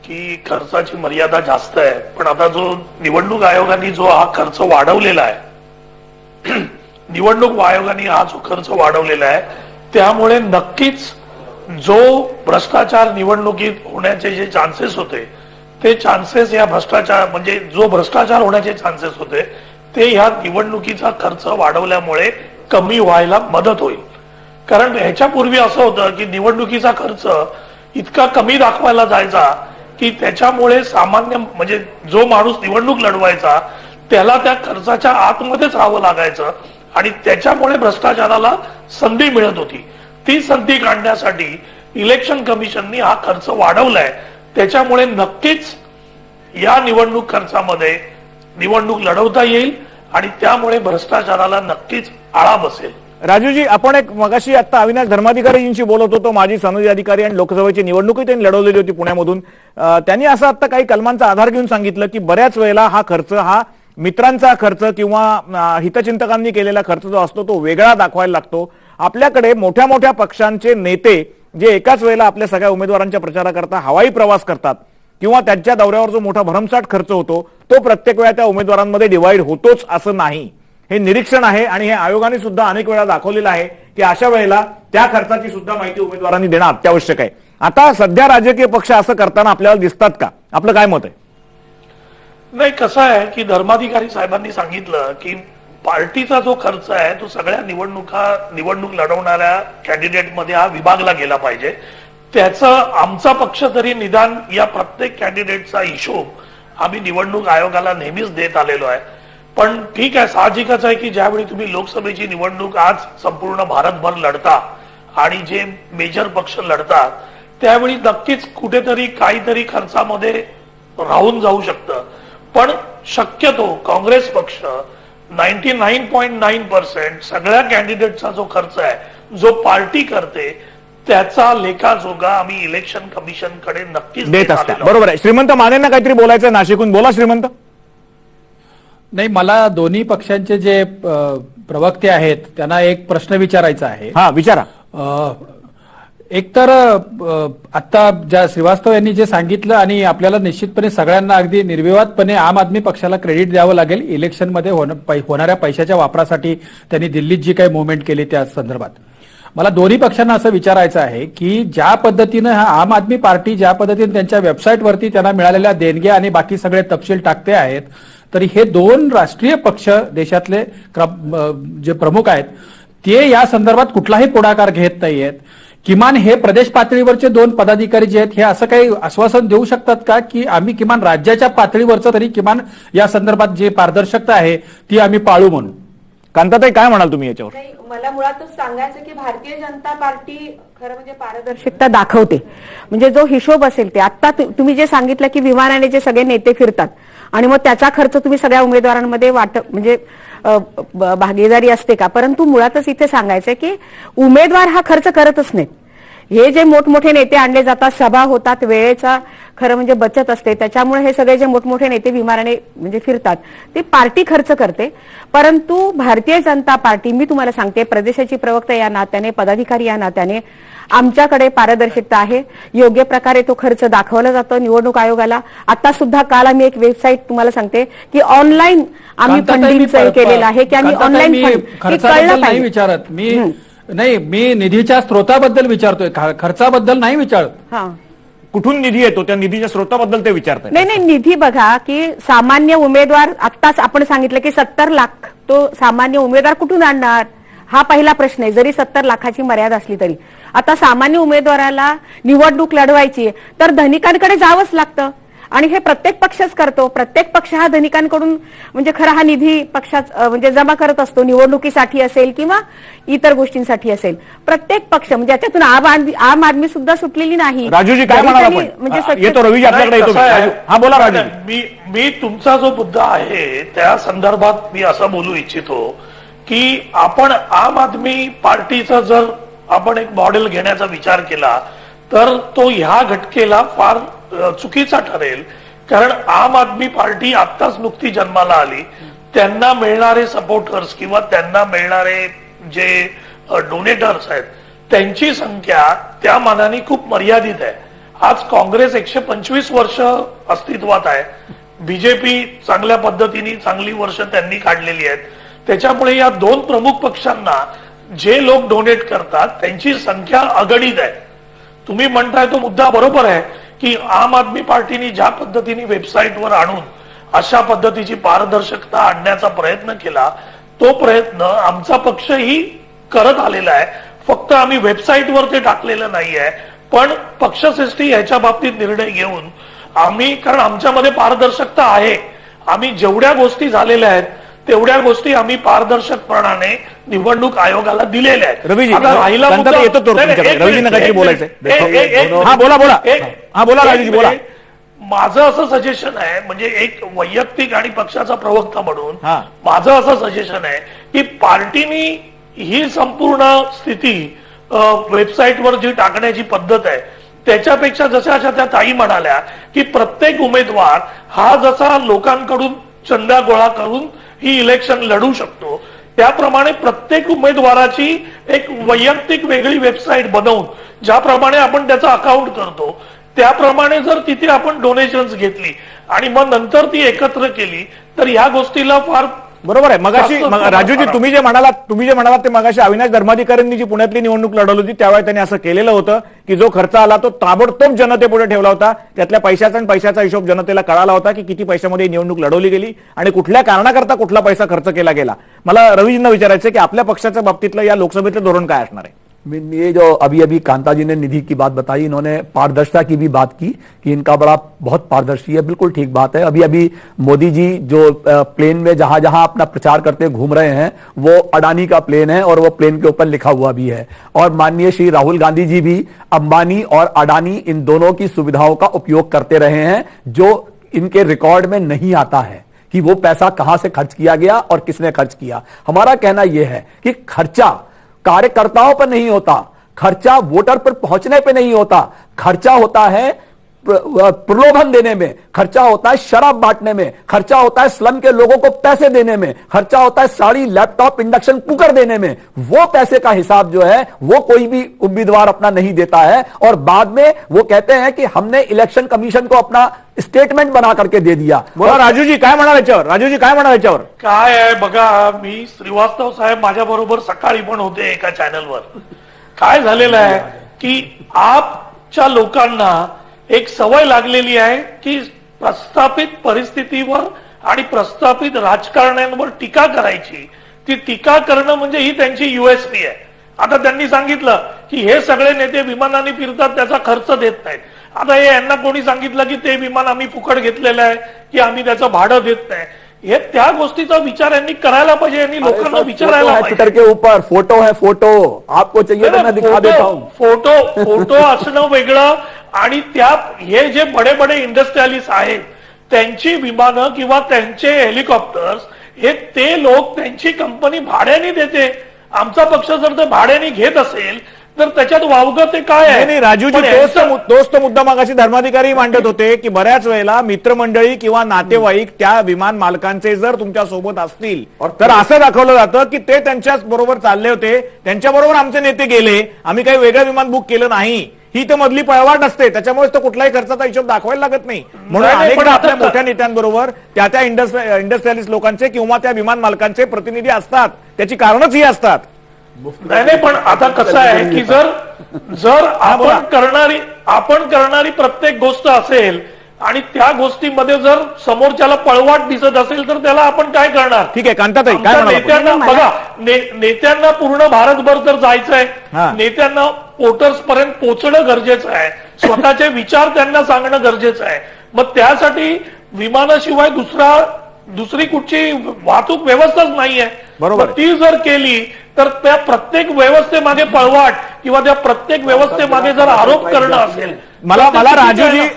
की खर्चाची मर्यादा जास्त आहे, पण आता जो निवडणूक आयोगाने जो हा खर्च वाढवलेला आहे, निवडणूक आयोगाने हा जो खर्च वाढवलेला आहे, त्यामुळे नक्कीच जो भ्रष्टाचार निवडणुकीत होण्याचे जे चान्सेस होते ते चान्सेस या भ्रष्टाचार म्हणजे जो भ्रष्टाचार होण्याचे चान्सेस होते ते ह्या निवडणुकीचा खर्च वाढवल्यामुळे कमी व्हायला मदत होईल. कारण ह्याच्यापूर्वी असं होतं की निवडणुकीचा खर्च इतका कमी दाखवायला जायचा की त्याच्यामुळे सामान्य म्हणजे जो माणूस निवडणूक लढवायचा त्याला त्या खर्चाच्या आतमध्येच राहावं लागायचं आणि त्याच्यामुळे भ्रष्टाचाराला संधी मिळत होती. ती संधी काढण्यासाठी इलेक्शन कमिशननी हा खर्च वाढवलाय. त्याच्यामुळे नक्कीच या निवडणूक खर्चामध्ये निवडणूक लढवता येईल आणि त्यामुळे भ्रष्टाचाराला नक्कीच आळा बसेल. राजूजी, आपण एक मगाशी आता अविनाश धर्माधिकारींशी बोलत होतो, माजी सनदी अधिकारी आणि लोकसभेची निवडणूकही त्यांनी लढवलेली होती पुण्यामधून. त्यांनी असं आता काही कलमांचा आधार घेऊन सांगितलं की बऱ्याच वेळेला हा खर्च हा मित्रांचा खर्च किंवा हितचिंतकांनी केलेला खर्च जो असतो तो वेगळा दाखवायला लागतो. आपल्याकडे मोठ्या मोठ्या पक्षांचे नेते जे एकाच वेळेला आपल्या सगळ्या उमेदवारांच्या प्रचाराकरता हवाई प्रवास करतात किंवा त्यांच्या दौऱ्यावर जो मोठा भरमसाठ खर्च होतो तो प्रत्येक वेळा त्या उमेदवारांमध्ये डिवाइड होतोच असं नाही. हे निरीक्षण आहे आणि हे आयोगाने सुद्धा अनेक वेळा दाखवलेलं आहे की अशा वेळेला त्या खर्चाची सुद्धा माहिती उमेदवारांनी देणं अत्यावश्यक आहे. आता सध्या राजकीय पक्ष असं करताना आपल्याला दिसतात का? आपलं काय मत आहे? नाही, कसं आहे की धर्माधिकारी साहेबांनी सांगितलं की पार्टीचा जो खर्च आहे तो सगळ्या निवडणूक लढवणाऱ्या कॅन्डिडेटमध्ये हा विभागला गेला पाहिजे. त्याचं आमचा पक्ष तरी निदान या प्रत्येक कॅन्डिडेटचा हिशोब आम्ही निवडणूक आयोगाला नेहमीच देत आलेलो आहे. पण ठीक आहे, साहजिकच आहे की ज्यावेळी तुम्ही लोकसभेची निवडणूक आज संपूर्ण भारतभर लढता आणि जे मेजर पक्ष लढतात त्यावेळी नक्कीच कुठेतरी काहीतरी खर्चामध्ये राहून जाऊ शकतं. पण शक्यतो काँग्रेस पक्ष 99.9% सगळ्या कॅन्डिडेटचा जो खर्च आहे जो पार्टी करते त्याचा लेखाजोगा आम्ही इलेक्शन कमिशनकडे नक्कीच देत असतात. बरोबर आहे. श्रीमंत मानेंना काहीतरी बोलायचं नाशिकहून. बोला श्रीमंत. नाही, मला दोन्ही पक्षांचे जे प्रवक्ते आहेत त्यांना एक प्रश्न विचारायचा आहे. हा, विचारा. एकतर आता ज्या श्रीवास्तव यांनी जे सांगितलं आणि आपल्याला निश्चितपणे सगळ्यांना अगदी निर्विवादपणे आम आदमी पक्षाला क्रेडिट द्यावं लागेल. इलेक्शनमध्ये होणाऱ्या पैशाच्या वापरासाठी त्यांनी दिल्लीत जी काही मुवमेंट केली त्या संदर्भात मला दोन्ही पक्षांना असं विचारायचं आहे की ज्या पद्धतीनं आम आदमी पार्टी ज्या पद्धतीने त्यांच्या वेबसाईटवरती त्यांना मिळालेल्या देणग्या आणि बाकी सगळे तपशील टाकते आहेत, तरी हे दोन राष्ट्रीय पक्ष देशातले जे प्रमुख आहेत ते या संदर्भात कुठलाही पुढाकार घेत नाहीयेत. किमान हे प्रदेश पातळीवरचे दोन पदाधिकारी जे आहेत हे असं काही आश्वासन देऊ शकतात का की आम्ही किमान राज्याच्या पातळीवरचं तरी किमान या संदर्भात जी पारदर्शकता आहे ती आम्ही पाळू म्हणून? कांताताई, काय म्हणाल तुम्ही याच्यावर? मला मुळातच सांगायचं की भारतीय जनता पार्टी खरं म्हणजे पारदर्शकता दाखवते. म्हणजे जो हिशोब असेल ते आता तुम्ही जे सांगितलं की विमानाने जे सगळे नेते फिरतात आणि मग त्याचा खर्च तुम्ही सगळ्या उमेदवारांमध्ये वाटप म्हणजे भागीदारी असते का? परंतु मुळातच इथे सांगायचंय की उमेदवार हा खर्च करतच नाहीत. हे जे मोठमोठे नेते आणले जातात, सभा होतात, वेळेचा खरं म्हणजे बचत असते, त्याच्यामुळे हे सगळे जे मोठमोठे नेते विमानाने म्हणजे फिरतात ते पार्टी खर्च करते. परंतु भारतीय जनता पार्टी, मी तुम्हाला सांगते, प्रदेशाची प्रवक्ता या नात्याने, पदाधिकारी या नात्याने आमच्याकडे पारदर्शकता आहे. योग्य प्रकारे तो खर्च दाखवला जातो निवडणूक आयोगाला. आता सुद्धा काल आम्ही एक वेबसाईट तुम्हाला सांगते की ऑनलाईन आम्ही फंडिंग केलेलं आहे की आम्ही ऑनलाईन खर्चाबद्दल नाही विचारत मी निधीच्या स्रोताबद्दल विचारतोय, खर्चाबद्दल नाही विचारत. कुठून निधी येतो त्या निधीच्या स्रोताबद्दल ते विचारतात. नाही, निधी बघा की सामान्य उमेदवार आत्ताच आपण सांगितलं की 70 लाख तो सामान्य उमेदवार कुठून आणणार हा पहिला प्रश्न आहे. जरी 70 लाखाची मर्यादा असली तरी आता सामान्य उमेदवाराला निवडणूक लढवायची तर धनिकांकडे जावंच लागतं आणि हे प्रत्येक पक्षच करतो. प्रत्येक पक्ष हा धनिकांकडून म्हणजे खरा हा निधी पक्षात म्हणजे जमा करत असतो, निवडणुकीसाठी असेल किंवा इतर गोष्टींसाठी असेल. प्रत्येक पक्ष म्हणजे याच्यातून आम आदमी सुद्धा सुटलेली नाही. राजूजी, काय म्हणजे येतो रवीजी आपल्याकडे येतो. हा, बोला राजू. मी तुमचा जो मुद्दा आहे त्या संदर्भात मी असं बोलू इच्छितो की आपण आम आदमी पार्टीचा जर आपण एक मॉडेल घेण्याचा विचार केला तर तो ह्या घटकेला फार चुकीचा ठरेल. कारण आम आदमी पार्टी आत्ताच नुकती जन्माला आली, त्यांना मिळणारे सपोर्टर्स किंवा त्यांना मिळणारे जे डोनेटर्स आहेत त्यांची संख्या त्या मानाने खूप मर्यादित आहे. आज काँग्रेस 125 वर्ष अस्तित्वात आहे, बीजेपी चांगल्या पद्धतीने चांगली वर्ष त्यांनी काढलेली आहेत. त्याच्यामुळे या दोन प्रमुख पक्षांना जे लोक डोनेट करतात त्यांची संख्या अगणित आहे. तुम्ही म्हणताय तो मुद्दा बरोबर आहे की आम आदमी पार्टीने ज्या पद्धतीने वेबसाईटवर आणून अशा पद्धतीची पारदर्शकता आणण्याचा प्रयत्न केला तो प्रयत्न आमचा पक्षही करत आलेला आहे. फक्त आम्ही वेबसाईटवर ते टाकलेलं नाहीये, पण पक्षश्रेष्ठी ह्याच्या बाबतीत निर्णय घेऊन आम्ही, कारण आमच्यामध्ये पारदर्शकता आहे, आम्ही जेवढ्या गोष्टी झालेल्या आहेत तेवढ्या गोष्टी आम्ही पारदर्शकपणाने निवडणूक आयोगाला दिलेल्या आहेत. रवीजी, येतो तो रवीजींना काहीतरी बोलायचंय. हा, बोला राजूजी, बोला. माझं असं सजेशन आहे, म्हणजे एक वैयक्तिक आणि पक्षाचा प्रवक्ता म्हणून माझं असं सजेशन आहे की पार्टीनी ही संपूर्ण स्थिती वेबसाईटवर जी टाकण्याची पद्धत आहे त्याच्यापेक्षा जशा त्या ताई म्हणाल्या की प्रत्येक उमेदवार हा जसा लोकांकडून चंदा गोळा करून ही इलेक्शन लढू शकतो, त्याप्रमाणे प्रत्येक उमेदवाराची एक वैयक्तिक वेगळी वेबसाईट बनवून ज्याप्रमाणे आपण त्याचं अकाउंट करतो त्याप्रमाणे जर तिथे आपण डोनेशन्स घेतली आणि मग नंतर ती एकत्र केली तर ह्या गोष्टीला फार बरोबर आहे. मगाशी राजूजी तुम्ही जे म्हणालात ते मगाशी अविनाश धर्माधिकाऱ्यांनी जी पुण्यातली निवडणूक लढवली होती त्यावेळी त्यांनी असं केलेलं होतं की जो खर्च आला तो ताबडतोब जनतेपुढे ठेवला होता. त्यातल्या पैशाचा हिशोब जनतेला कळाला होता की किती पैशामध्ये निवडणूक लढवली गेली आणि कुठल्या कारणाकरता कुठला पैसा खर्च केला गेला. मला रवीजींना विचारायचं की आपल्या पक्षाच्या बाबतीतलं या लोकसभेतलं धोरण काय असणार आहे? ये जो अभी कांता जी ने निधि की बात बताई, इन्होंने पारदर्शिता की भी बात की कि इनका बड़ा बहुत पारदर्शी है, बिल्कुल ठीक बात है. अभी मोदी जी जो प्लेन में जहां जहां अपना प्रचार करते घूम रहे हैं वो अडानी का प्लेन है और वो प्लेन के ऊपर लिखा हुआ भी है. और माननीय श्री राहुल गांधी जी भी अंबानी और अडानी इन दोनों की सुविधाओं का उपयोग करते रहे हैं जो इनके रिकॉर्ड में नहीं आता है कि वो पैसा कहां से खर्च किया गया और किसने खर्च किया. हमारा कहना यह है कि खर्चा कार्यकर्ताओं पर नहीं होता, खर्चा वोटर पर पहुंचने पे नहीं होता, खर्चा होता है प्रलोभन देने में, खर्चा होता है शराब बांटने में, खर्चा होता है स्लम के लोगों को पैसे देने में, खर्चा होता है साड़ी लैपटॉप इंडक्शन कुकर देने में. वो पैसे का हिसाब जो है वो कोई भी उम्मीदवार अपना नहीं देता है और बाद में वो कहते हैं कि हमने इलेक्शन कमीशन को अपना स्टेटमेंट बना करके दे दिया. बोला राजूजी काय म्हणाल याच्यावर? काय आहे बघा, मी श्रीवास्तव साहेब माझ्या बरोबर सकाळी पण होते एका चॅनलवर. काय झालेलं आहे की आपच्या लोकांना एक सवय लागलेली आहे की प्रस्थापित परिस्थितीवर आणि प्रस्थापित राजकारण्यांवर टीका करायची. ती टीका करणं म्हणजे ही त्यांची USP आहे. आता त्यांनी सांगितलं की हे सगळे नेते विमानाने फिरतात त्याचा खर्च देत नाहीत. आता हे यांना कोणी सांगितलं की ते विमान आम्ही फुकट घेतलेलं आहे की आम्ही त्याचं भाडं देत नाही. हे त्या गोष्टीचा विचार यांनी करायला पाहिजे, यांनी लोकांना विचारायला पाहिजे. ट्विटर के ऊपर फोटो है, फोटो आपको चाहिए तो मैं दिखा देता हूं. फोटो असणं वेगळं आणि त्या हे जे बडे बडे इंडस्ट्रियलिस्ट आहेत त्यांची विमानं किंवा त्यांचे हेलिकॉप्टर्स हे ते लोक त्यांची कंपनी भाड्याने देते. आमचा पक्ष जर ते भाड्याने घेत असेल तर त्याच्यात वावगं ते काय आहे? नाही राजूजी, तोच तो मुद्दा मागाशी धर्माधिकारी मांडत होते की बऱ्याच वेळेला मित्रमंडळी किंवा नातेवाईक त्या विमान मालकांचे जर तुमच्या सोबत असतील तर असं दाखवलं जातं की ते त्यांच्या बरोबर चालले होते, त्यांच्या बरोबर आमचे नेते गेले, आम्ही काही वेगळं विमान बुक केलं नाही. ही तर मधली पळवाट असते, त्याच्यामुळे तो कुठलाही खर्चाचा हिशोब दाखवायला लागत नाही. म्हणून अनेकदा आपल्या मोठ्या नेत्यांबरोबर त्या इंडस्ट्रियलिस्ट लोकांचे किंवा त्या विमान मालकांचे प्रतिनिधी असतात, त्याची कारणच ही असतात. नाही पण आता कसं आहे की जर आपण करणारी प्रत्येक गोष्ट असेल आणि त्या गोष्टीमध्ये जर समोरच्याला पळवाट दिसत असेल तर त्याला आपण काय करणार? ठीक आहे कांताताई, काय नेत्यांना बघा, नेत्यांना पूर्ण भारतभर जर जायचंय, नेत्यांना वोटर्स पर्यंत पोहोचणं गरजेचं आहे, स्वतःचे विचार त्यांना सांगणं गरजेचं आहे. मग त्यासाठी विमानाशिवाय दुसरी कुठची वाहतूक व्यवस्थाच नाहीये. बरोबर, ती जर केली तर त्या प्रत्येक व्यवस्थेमागे पळवाट किंवा त्या प्रत्येक व्यवस्थेमागे जर आरोप करणं असेल. मला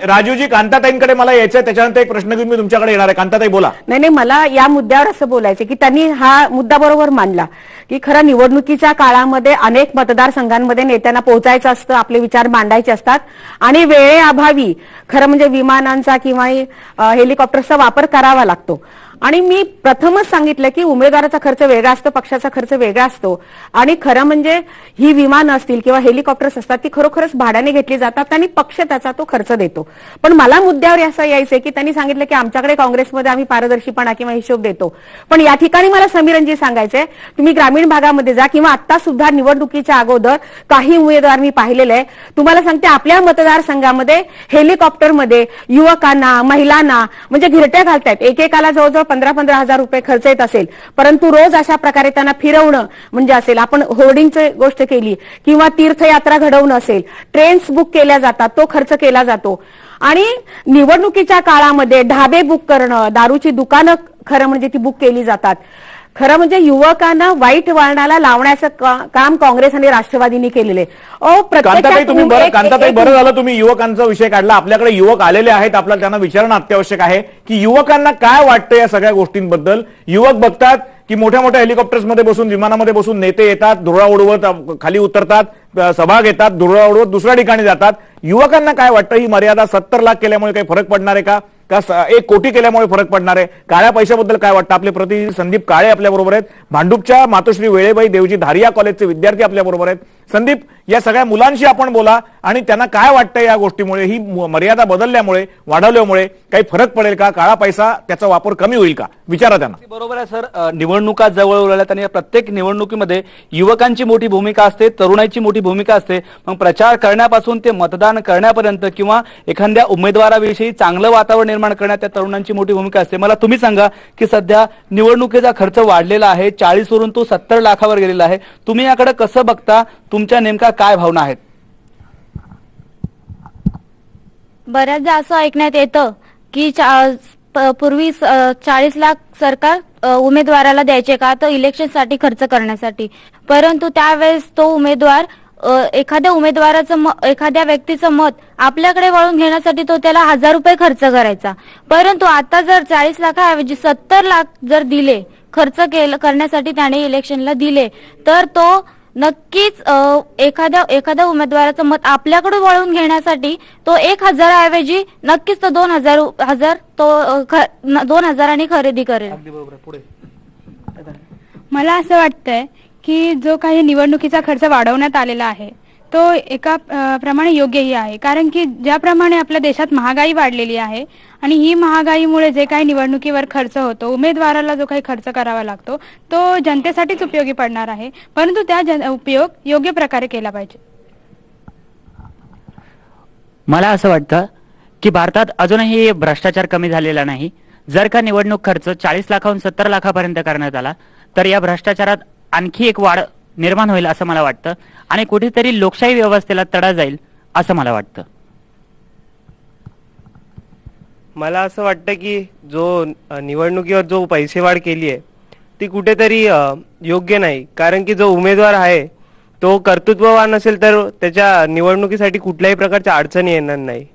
राजूजी कांताताईंकडे मला यायचंय, त्याच्यानंतर एक प्रश्न घेऊन मी तुमच्याकडे येणार आहे. कांताताई बोला. नाही, मला या मुद्द्यावर असं बोलायचं की त्यांनी हा मुद्दा बरोबर मांडला की खरं निवडणुकीच्या काळामध्ये अनेक मतदारसंघांमध्ये नेत्यांना पोहोचायचं असतं, आपले विचार मांडायचे असतात आणि वेळेअभावी खरं म्हणजे विमानांचा किंवा हेलिकॉप्टरचा वापर करावा लागतो. आणि मी प्रथमच सांगितलं की उमेदवाराचा खर्च वेगळा असतो, पक्षाचा खर्च वेगळा असतो आणि खरं म्हणजे ही विमानं असतील किंवा हेलिकॉप्टर्स असतात ती खरोखरच भाड्याने घेतली जातात आणि पक्ष त्याचा तो खर्च देतो. पण मला मुद्द्यावर असं यायचंय की त्यांनी सांगितलं की आमच्याकडे काँग्रेसमध्ये आम्ही पारदर्शीपणा किंवा हिशोब देतो. पण या ठिकाणी मला समीरनजी सांगायचंय, तुम्ही ग्रामीण भागामध्ये जा किंवा आता सुद्धा निवडणुकीच्या अगोदर काही उमेदवार मी पाहिलेले आहे, तुम्हाला सांगते आपल्या मतदारसंघामध्ये हेलिकॉप्टरमध्ये युवकांना महिलांना म्हणजे घिरट्या घालतायत. एकेकाला जवळजवळ 15,000 रुपये खर्च येत असेल, परंतु रोज अशा प्रकारे त्यांना फिरवणं म्हणजे असेल, आपण होर्डिंगची गोष्ट केली किंवा तीर्थयात्रा घडवणं असेल, ट्रेन्स बुक केल्या जातात, तो खर्च केला जातो. आणि निवडणुकीच्या काळामध्ये ढाबे बुक करणं, दारूची दुकानं खरं म्हणजे ती बुक केली जातात. खरं म्हणजे युवकांना वाईट वळणाला लावण्याचं काम काँग्रेस आणि राष्ट्रवादींनी केलेले. कांताताई बरं झालं तुम्ही युवकांचा विषय काढला. आपल्याकडे युवक आलेले आहेत, आपल्याला त्यांना विचारणं अत्यावश्यक आहे की युवकांना काय वाटतं या सगळ्या गोष्टींबद्दल. युवक बघतात की मोठ्या मोठ्या हेलिकॉप्टर्समध्ये बसून, विमानामध्ये बसून नेते येतात, धुरळा उडवत खाली उतरतात, सभा घेतात, धुरळा उडवत दुसऱ्या ठिकाणी जातात. युवकांना काय वाटतं, ही मर्यादा 70 लाख केल्यामुळे काही फरक पडणार आहे का? का 1 कोटी केल्यामुळे फरक पडणार आहे? काळ्या पैशाबद्दल काय वाटतं? आपले प्रतिनिधी संदीप काळे आपल्या बरोबर आहेत, भांडूपच्या मातोश्री वेळेबाई देवजी धारिया कॉलेजचे विद्यार्थी आपल्या बरोबर आहेत. संदीप, या सगळ्या मुलांशी आपण बोला आणि त्यांना काय वाटतं या गोष्टीमुळे, ही मर्यादा बदलल्यामुळे, वाढवल्यामुळे काही फरक पडेल का? काळा पैसा त्याचा वापर कमी होईल का? विचारा त्यांना. बरोबर आहे सर. निवडणुका जवळ उरल्यात आणि प्रत्येक निवडणुकीमध्ये युवकांची मोठी भूमिका असते, तरुणाईची मोठी भूमिका असते. मग प्रचार करण्यापासून ते मतदान करण्यापर्यंत किंवा एखाद्या उमेदवाराविषयी चांगलं वातावरण निर्माण करण्यात त्या तरुणांची मोठी भूमिका असते. मला तुम्ही सांगा की सध्या निवडणुकीचा खर्च वाढलेला आहे, 40 वरून तो 70 लाखावर गेलेला आहे. तुम्ही याकडे कसं बघता? तुमच्या नेमका काय भावना आहेत? बऱ्याचदा असं ऐकण्यात येतं की पूर्वी 40 लाख सरकार उमेदवाराला द्यायचे का, तर इलेक्शनसाठी खर्च करण्यासाठी. परंतु त्यावेळेस तो उमेदवार एखाद्या उमेदवाराचं एखाद्या व्यक्तीचं मत आपल्याकडे वळून घेण्यासाठी तो त्याला 1000 रुपये खर्च करायचा. परंतु आता जर 40 लाखाऐवजी 70 लाख जर दिले खर्च करण्यासाठी त्याने इलेक्शनला दिले, तर तो नक्कीच एखाद्या उमेदवाराचं मत आपल्याकडे वळवून घेण्यासाठी तो 1000 ऐवजी नक्कीच तो 2000 खरेदी करेल. मला असं वाटतंय की जो काही निवडणुकीचा खर्च वाढवण्यात आलेला आहे तो एका प्रमाणे योग्यही आहे. कारण की ज्याप्रमाणे आपल्या देशात महागाई वाढलेली आहे आणि ही महागाईमुळे जे काही निवडणुकीवर खर्च होतो, उमेदवाराला जो काही खर्च करावा लागतो, तो जनतेसाठीच उपयोगी पडणार आहे. परंतु त्या उपयोग योग्य प्रकारे केला पाहिजे. मला असं वाटतं की भारतात अजूनही भ्रष्टाचार कमी झालेला नाही. जर का निवडणूक खर्च 40 लाखाहून 70 लाखापर्यंत करण्यात आला तर या भ्रष्टाचारात आणखी एक वाढ निर्माण होईल असं मला वाटतं आणि कुठेतरी लोकशाही व्यवस्थेला तडा जाईल असं मला वाटतं. मला असं वाटतं की जो निवडणुकीवर जो पैसेवाढ केली आहे ती कुठेतरी योग्य नाही. कारण की जो उमेदवार आहे तो कर्तृत्ववान असेल तर त्याच्या निवडणुकीसाठी कुठल्याही प्रकारच्या अडचणी येणार नाही.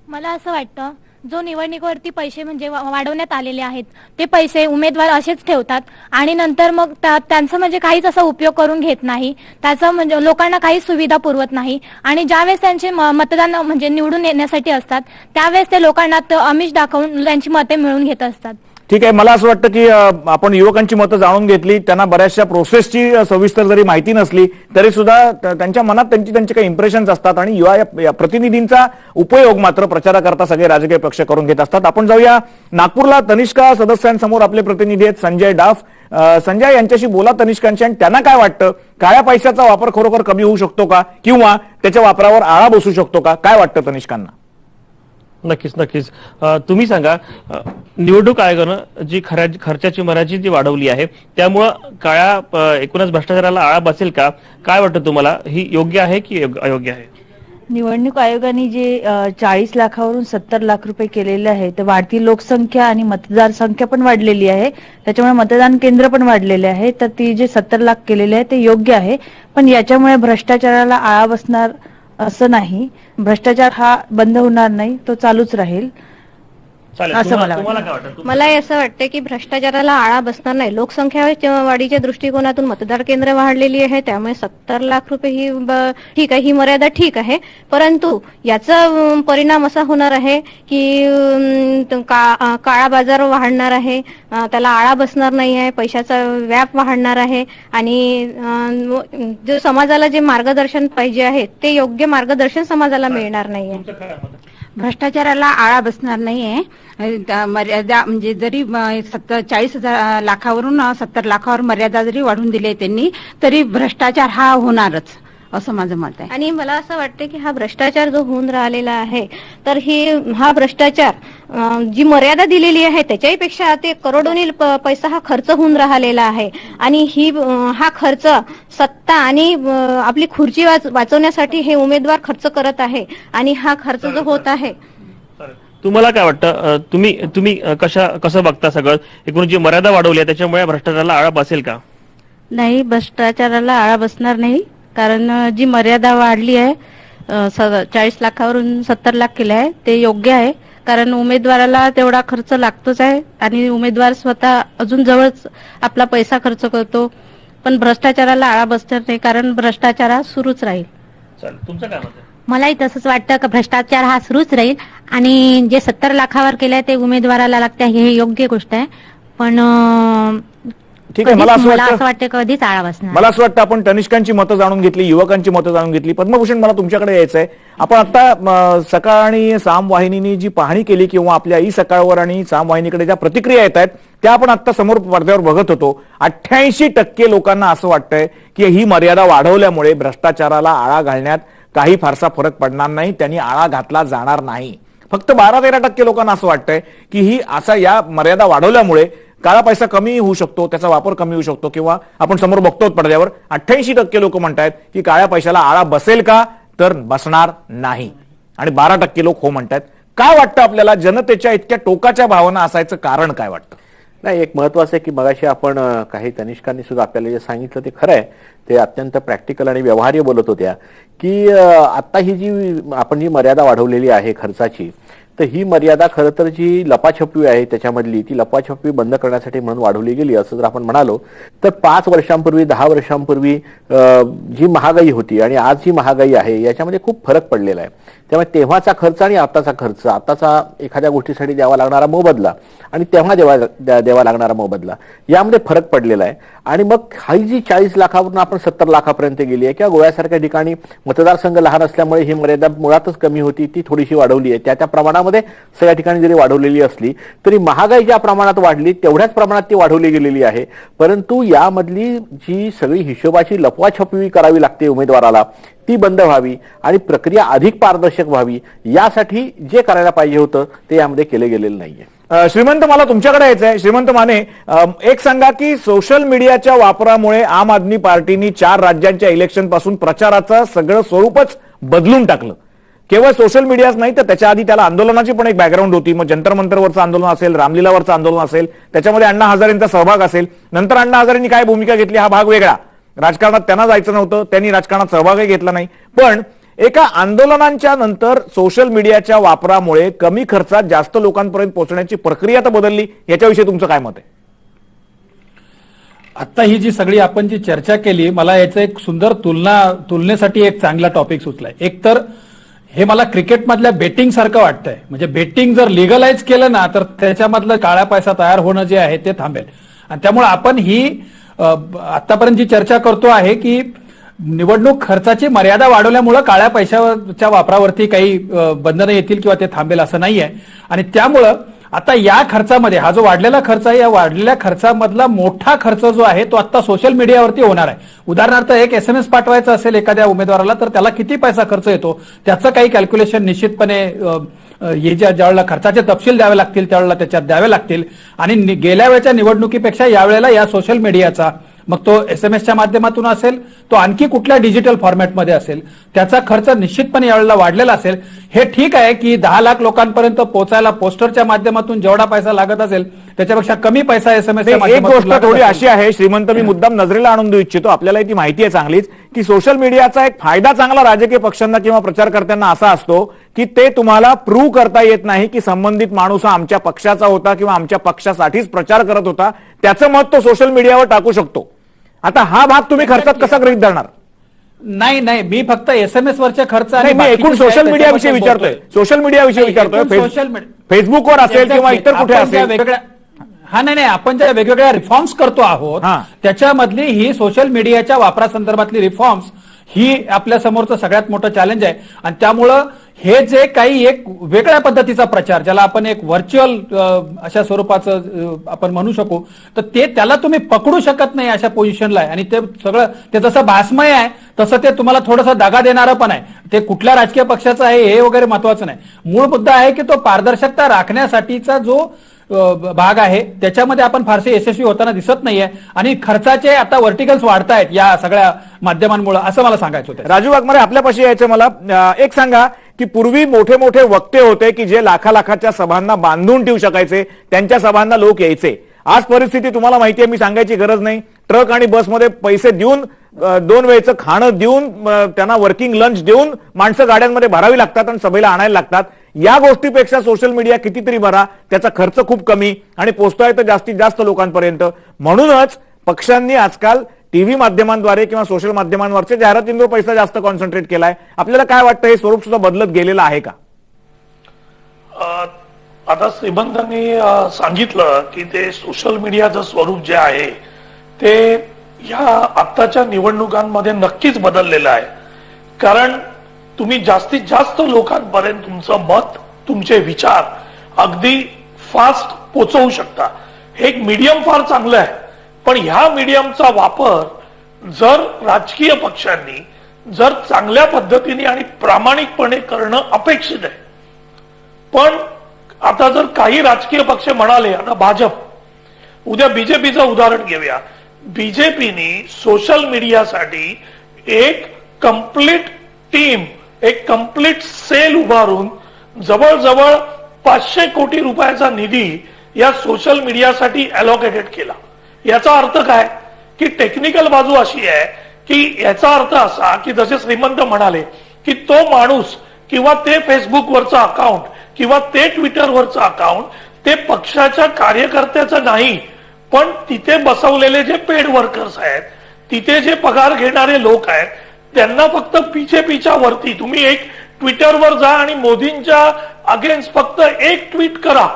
मला असं वाटतं जो निवडणुकीवरती पैसे म्हणजे वाढवण्यात आलेले आहेत ते पैसे उमेदवार असेच ठेवतात आणि नंतर मग त्यांचा म्हणजे काहीच असा उपयोग करून घेत नाही. त्याचा म्हणजे लोकांना काही सुविधा पुरवत नाही आणि ज्यावेळेस त्यांचे मतदान म्हणजे निवडून येण्यासाठी असतात त्यावेळेस ते लोकांना आमिष दाखवून त्यांची मते मिळवून घेत असतात. ठीक आहे, मला असं वाटतं की आपण युवकांची मतं जाणून घेतली, त्यांना बऱ्याचशा प्रोसेसची सविस्तर जरी माहिती नसली तरी सुद्धा त्यांच्या मनात त्यांचे काही इम्प्रेशन्स असतात आणि युवा प्रतिनिधींचा उपयोग मात्र प्रचाराकरता सगळे राजकीय पक्ष करून घेत असतात. आपण जाऊया नागपूरला. तनिष्का सदस्यांसमोर आपले प्रतिनिधी आहेत संजय डाफ. संजय यांच्याशी बोला तनिष्कांशी आणि त्यांना काय वाटतं, काळ्या पैशाचा वापर खरोखर कमी होऊ शकतो का किंवा त्याच्या वापरावर आळा बसू शकतो का? काय वाटतं तनिष्कांना? नक्कीच. तुम्ही सांगा, निवडणूक आयोगानं जी खर्चाची मर्यादा जी वाढवली आहे त्यामुळं काळ्या एकूणच भ्रष्टाचाराला आळा बसेल का? काय वाटतं तुम्हाला, ही योग्य आहे की अयोग्य आहे? निवडणूक आयोगाने जे 40 लाखावरून 70 लाख रुपये केलेले आहे तर वाढती लोकसंख्या आणि मतदार संख्या पण वाढलेली आहे, त्याच्यामुळे मतदान केंद्र पण वाढलेले आहे. तर ती जे 70 लाख केलेले आहे ते योग्य आहे, पण याच्यामुळे भ्रष्टाचाराला आळा बसणार असं नाही. भ्रष्टाचार हा बंद होणार नाही, तो चालूच राहील असं मला वाटतं. मला असं वाटतं की भ्रष्टाचाराला आळा बसणार नाही. लोकसंख्या वाढीच्या दृष्टिकोनातून मतदार केंद्र वाढलेली आहे, त्यामुळे 70 लाख रुपये ही ठीक आहे, ही मर्यादा ठीक आहे. परंतु याचा परिणाम असा होणार आहे की काळा बाजार वाढणार आहे, त्याला आळा बसणार नाही आहे, पैशाचा व्याप वाढणार आहे आणि जो समाजाला जे मार्गदर्शन पाहिजे आहे ते योग्य मार्गदर्शन समाजाला मिळणार नाहीये. भ्रष्टाचाराला आळा बसणार नाहीये. मर्यादा म्हणजे जरी 40 लाखावरून 70 लाखावर मर्यादा जरी वाढवून दिली त्यांनी तरी भ्रष्टाचार हा होणारच असं माझं मत आहे. आणि मला असं वाटतं की हा भ्रष्टाचार जो होऊन राहिलेला आहे तर हा भ्रष्टाचार जी मर्यादा दिलेली आहे त्याच्याही पेक्षा ते करोडोनी पैसा हा खर्च होऊन राहिलेला आहे आणि हा खर्च सत्ता आणि आपली खुर्ची वाचवण्यासाठी हे उमेदवार खर्च करत आहे आणि हा खर्च जो होत आहे. तुम्हाला काय वाटतं, तुम्ही कसं बघता सगळं, एकूण जी मर्यादा वाढवली आहे त्याच्यामुळे भ्रष्टाचाराला आळा बसेल का? नाही, भ्रष्टाचाराला आळा बसणार नाही. कारण जी मर्यादा वाढली आहे 40 लाखावरून 70 लाख केले आहे ते योग्य आहे. कारण उमेदवाराला तेवढा खर्च लागतोच आहे आणि उमेदवार स्वतः अजून जवळच आपला पैसा खर्च करतो, पण भ्रष्टाचाराला आळा बसणार नाही कारण भ्रष्टाचार हा सुरूच राहील. तुमचं काय मत आहे? मलाही तसंच वाटतं की भ्रष्टाचार हा सुरूच राहील आणि जे 70 लाखावर केलंय ते उमेदवाराला लागते हे योग्य गोष्ट आहे. पण ठीक आहे, मला असं वाटतं कधीच आळा बसणार. मला असं वाटतं आपण तनिष्कांची मतं जाणून घेतली, युवकांची मतं जाणून घेतली. पद्मभूषण, मला तुमच्याकडे यायचं आहे. आपण आता सकाळ आणि साम वाहिनीने जी पाहणी केली किंवा आपल्या ई सकाळवर आणि साम वाहिनीकडे ज्या प्रतिक्रिया येत आहेत त्या आपण आता समोर पडद्यावर बघत होतो. 88% लोकांना असं वाटतंय की ही मर्यादा वाढवल्यामुळे भ्रष्टाचाराला आळा घालण्यात काही फारसा फरक पडणार नाही, त्यांनी आळा घातला जाणार नाही. फक्त 12-13% लोकांना असं वाटतंय की ही असा या मर्यादा वाढवल्यामुळे काळा पैसा कमी होऊ शकतो, त्याचा वापर कमी होऊ शकतो. किंवा आपण समोर बघतो पडद्यावर 88% लोक म्हणतायत की काळ्या पैशाला आळा बसेल का, तर बसणार नाही. आणि 12% लोक हो म्हणतायत. काय वाटतं आपल्याला, जनतेच्या इतक्या टोकाच्या भावना असायचं कारण काय वाटतं? नाही, एक महत्वाचं आहे की मगाशी आपण काही तनिष्कांनी सुद्धा आपल्याला जे सांगितलं ते खरं आहे. ते अत्यंत प्रॅक्टिकल आणि व्यवहार्य बोलत होत्या की आता ही जी आपण जी मर्यादा वाढवलेली आहे खर्चाची, तर ही मर्यादा खरं तर जी लपाछपवी आहे त्याच्यामधली, ती लपाछपवी बंद करण्यासाठी म्हणून वाढवली गेली असं जर आपण म्हणालो तर 5 वर्षांपूर्वी 10 वर्षांपूर्वी जी महागाई होती आणि आज जी महागाई आहे याच्यामध्ये खूप फरक पडलेला आहे. त्यामुळे तेव्हाचा खर्च आणि आताचा खर्च, आताचा एखाद्या गोष्टीसाठी द्यावा लागणारा मोबदला आणि तेव्हा द्यावा लागणारा मोबदला, यामध्ये फरक पडलेला आहे. आणि मग ही जी 40 लाखावरून आपण 70 लाखापर्यंत गेली आहे, किंवा गोव्यासारख्या ठिकाणी मतदारसंघ लहान असल्यामुळे ही मर्यादा मुळातच कमी होती, ती थोडीशी वाढवली आहे. त्या प्रमाणामध्ये सगळ्या ठिकाणी जरी वाढवलेली असली तरी महागाई ज्या प्रमाणात वाढली तेवढ्याच प्रमाणात ती वाढवली गेलेली आहे. परंतु यामधली जी सगळी हिशोबाची लपवाछपवी करावी लागते उमेदवाराला, ती बंद व्हावी आणि प्रक्रिया अधिक पारदर्शक व्हावी, यासाठी जे करायला पाहिजे होतं ते यामध्ये केले गेलेलं नाहीये. श्रीमंत, मला तुमच्याकडे यायचं आहे. श्रीमंत माने, एक सांगा की सोशल मीडियाच्या वापरामुळे आम आदमी पार्टीनी 4 राज्यांच्या इलेक्शन पासून प्रचाराचं सगळं स्वरूपच बदलून टाकलं. केवळ सोशल मीडियाच नाही तर त्याच्या आधी त्याला आंदोलनाची पण एक बॅकग्राऊंड होती. मग जंतर मंतरवरचं आंदोलन असेल, रामलीलावरचं आंदोलन असेल, त्याच्यामध्ये अण्णा हजारेंचा सहभाग असेल. नंतर अण्णा हजारेंनी काय भूमिका घेतली हा भाग वेगळा. राजकारणात त्यांना जायचं नव्हतं, त्यांनी राजकारणात सहभागही घेतला नाही. पण एका आंदोलनांच्या नंतर सोशल मीडियाच्या वापरामुळे कमी खर्चात जास्त लोकांपर्यंत पोहोचण्याची प्रक्रिया तर बदलली, याच्याविषयी तुमचं काय मत आहे? आता ही जी सगळी आपण जी चर्चा केली, मला याचं एक सुंदर तुलनेसाठी एक चांगला टॉपिक सुचलाय. एक तर हे मला क्रिकेटमधल्या बेटिंग सारखं वाटतंय. म्हणजे बेटिंग जर लिगलाइज केलं ना तर त्याच्यामधलं काळा पैसा तयार होणं जे आहे ते थांबेल. आणि त्यामुळे आपण ही आतापर्यंत जी चर्चा करतो आहे की निवडणूक खर्चाची मर्यादा वाढवल्यामुळे काळ्या पैशाच्या वापरावरती काही बंधनं येतील किंवा ते थांबेल असं नाहीये. आणि त्यामुळं आता या खर्चामध्ये हा जो वाढलेला खर्च आहे, या वाढलेल्या खर्चामधला मोठा खर्च जो आहे तो आता सोशल मीडियावरती होणार आहे. उदाहरणार्थ एक SMS पाठवायचं असेल एखाद्या उमेदवाराला तर त्याला किती पैसा खर्च येतो त्याचं काही कॅल्क्युलेशन निश्चितपणे हे ज्यावेळेला खर्चाचे तपशील द्यावे लागतील त्यावेळेला त्याच्यात द्यावे लागतील. आणि गेल्या वेळेच्या निवडणुकीपेक्षा यावेळेला या सोशल मीडियाचा, मग तो SMSच्या माध्यमातून असेल, तो आणखी कुठल्या डिजिटल फॉर्मॅटमध्ये असेल, त्याचा खर्च निश्चितपणे यावेळेला वाढलेला असेल. हे ठीक आहे की 10 लाख लोकांपर्यंत पोहोचायला पोस्टरच्या माध्यमातून जेवढा पैसा लागत असेल त्याच्यापेक्षा कमी पैसा SMSच्या माध्यमातून. एक गोष्ट थोडी अशी आहे श्रीमंत, मी मुद्दाम नजरेला आणून देऊ इच्छितो, आपल्याला ती माहिती आहे चांगलीच की सोशल मीडियाचा एक फायदा चांगला राजकीय पक्षांना किंवा प्रचारकर्त्यांना असा असतो की ते तुम्हाला प्रूव्ह करता येत नाही की संबंधित माणूस हा आमच्या पक्षाचा होता किंवा आमच्या पक्षासाठीच प्रचार करत होता, त्याचं मत तो सोशल मीडियावर टाकू शकतो. आता हा भाग तुम्ही खर्चात कसा गृहीत धरणार? नाही, मी फक्त SMS वरचे खर्च आणि मी एकूण सोशल मीडिया विषयी विचारतोय. सोशल मीडिया विषयी विचारतोय. फेसबुकवर असेल किंवा इतर कुठे असेल. हा नाही, आपण ज्या वेगवेगळ्या रिफॉर्म्स करतो आहोत त्याच्यामधली ही सोशल मीडियाच्या वापरासंदर्भातली रिफॉर्म्स ही आपल्या समोरचं सगळ्यात मोठं चॅलेंज आहे. आणि त्यामुळं हे जे काही एक वेगळ्या पद्धतीचा प्रचार, ज्याला आपण एक व्हर्च्युअल अशा स्वरूपाचं आपण म्हणू शकू, तर ते त्याला तुम्ही पकडू शकत नाही अशा पोझिशनला आहे. आणि ते सगळं ते जसं भासमय आहे तसं ते तुम्हाला थोडंसं दगा देणारं पण आहे. ते कुठल्या राजकीय पक्षाचं आहे हे वगैरे महत्वाचं नाही. मूळ मुद्दा आहे की तो पारदर्शकता राखण्यासाठीचा जो भाग आहे त्याच्यामध्ये आपण फारसे यशस्वी होताना दिसत नाहीये. आणि खर्चाचे आता व्हर्टिकल्स वाढतायत या सगळ्या माध्यमांमुळे, असं मला सांगायचं होतं. राजू वाघमारे, आपल्यापाशी यायचं मला एक सांगा की पूर्वी मोठे मोठे वक्ते होते की जे लाखाच्या सभांना बांधून ठेवू शकायचे, त्यांच्या सभांना लोक यायचे. आज परिस्थिती तुम्हाला माहिती आहे, मी सांगायची गरज नाही. ट्रक आणि बसमध्ये पैसे देऊन 2 वेळचं खाणं देऊन त्यांना वर्किंग लंच देऊन माणसं गाड्यांमध्ये भरावी लागतात आणि सभेला आणायला लागतात. या गोष्टीपेक्षा सोशल मीडिया कितीतरी भरा, त्याचा खर्च खूप कमी आणि पोहोचतोय तर जास्तीत जास्त लोकांपर्यंत. म्हणूनच पक्षांनी आजकाल टीव्ही माध्यमांद्वारे किंवा सोशल माध्यमांवरच्या जाहिरातींवर पैसा जास्त कॉन्सन्ट्रेट केलाय. आपल्याला काय वाटतं, हे स्वरूप सुद्धा बदलत गेलेलं आहे का? आता श्रीमंतांनी सांगितलं की ते सोशल मीडियाचं स्वरूप जे आहे ते या आत्ताच्या निवडणुकांमध्ये नक्कीच बदललेलं आहे. कारण तुम्ही जास्तीत जास्त लोकांपर्यंत तुमचं मत, तुमचे विचार अगदी फास्ट पोचवू शकता. हे एक मीडियम फार चांगलं आहे, पण ह्या मीडियमचा वापर जर राजकीय पक्षांनी जर चांगल्या पद्धतीने आणि प्रामाणिकपणे करणं अपेक्षित आहे. पण आता जर काही राजकीय पक्ष म्हणाले, आता भाजप, उद्या बीजेपीचं उदाहरण घेऊया. बीजेपीने सोशल मीडियासाठी एक कंप्लीट टीम, एक कंप्लीट सेल उभारून जवळजवळ 500 कोटी रुपयाचा निधी या सोशल मीडियासाठी अलोकेटेड केला. याचा अर्थ काय की टेक्निकल बाजू अशी आहे की याचा अर्थ असा की जसे श्रीमंत म्हणाले की तो माणूस किंवा ते फेसबुकवरचं अकाउंट किंवा ते ट्विटरवरचं अकाउंट ते पक्षाच्या कार्यकर्त्याचं नाही, पण तिथे बसवलेले जे पेड वर्कर्स आहेत, तिथे जे पगार घेणारे लोक आहेत, त्यांना फक्त बीजेपीच्या वरती तुम्ही एक ट्विटरवर जा आणि मोदींच्या अगेन्स्ट फक्त एक ट्विट करा.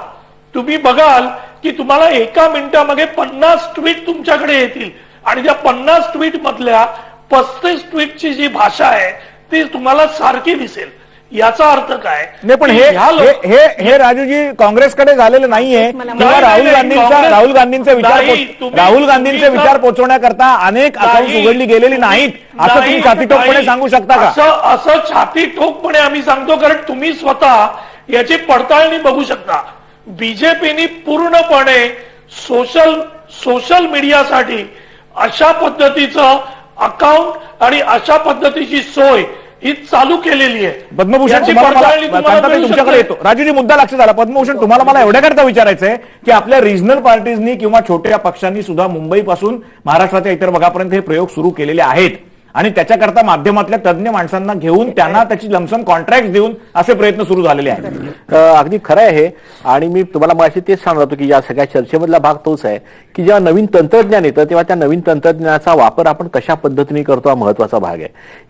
तुम्ही बघाल की तुम्हाला एका मिनिटामध्ये 50 ट्विट तुमच्याकडे येतील आणि त्या 50 ट्विट मधल्या 35 ट्विटची जी भाषा आहे ती तुम्हाला सारखी दिसेल. याचा अर्थ काय? नाही, पण हे राजूजी काँग्रेसकडे झालेलं नाहीये किंवा राहुल गांधींचे विचार पोहोचवण्याकरता अनेक अकाउंट उघडली गेलेली नाहीत असं तुम्ही छातीठोकपणे सांगू शकता का? असं छातीठोकपणे आम्ही सांगतो कारण तुम्ही स्वतः याची पडताळणी बघू शकता. बीजेपीने पूर्णपणे सोशल मीडियासाठी अशा पद्धतीचं अकाउंट आणि अशा पद्धतीची सोय ही चालू केलेली आहे. पद्मभूषण तुमच्याकडे येतो. राजूजी, मुद्दा लक्षात आला. पद्मभूषण, तुम्हाला मला एवढ्याकरता विचारायचंय की आपल्या रिजनल पार्टीजनी किंवा छोट्या पक्षांनी सुद्धा मुंबईपासून महाराष्ट्राच्या इतर भागापर्यंत हे प्रयोग सुरू केलेले आहेत आणि त्याच्याकरता माध्यमातल्या तज्ज्ञ माणसांना घेऊन त्यांना त्याची लमसम कॉन्ट्रॅक्ट देऊन असे प्रयत्न सुरू झालेले आहेत. अगदी खरं आहे. आणि मी तुम्हाला मागाशी तेच सांगत होतो की या सगळ्या चर्चेमधला भाग तोच आहे की जेव्हा नवीन तंत्रज्ञान येतं तेव्हा त्या नवीन तंत्रज्ञानाचा वापर आपण कशा पद्धतीने करतो हा महत्वाचा भाग आहे.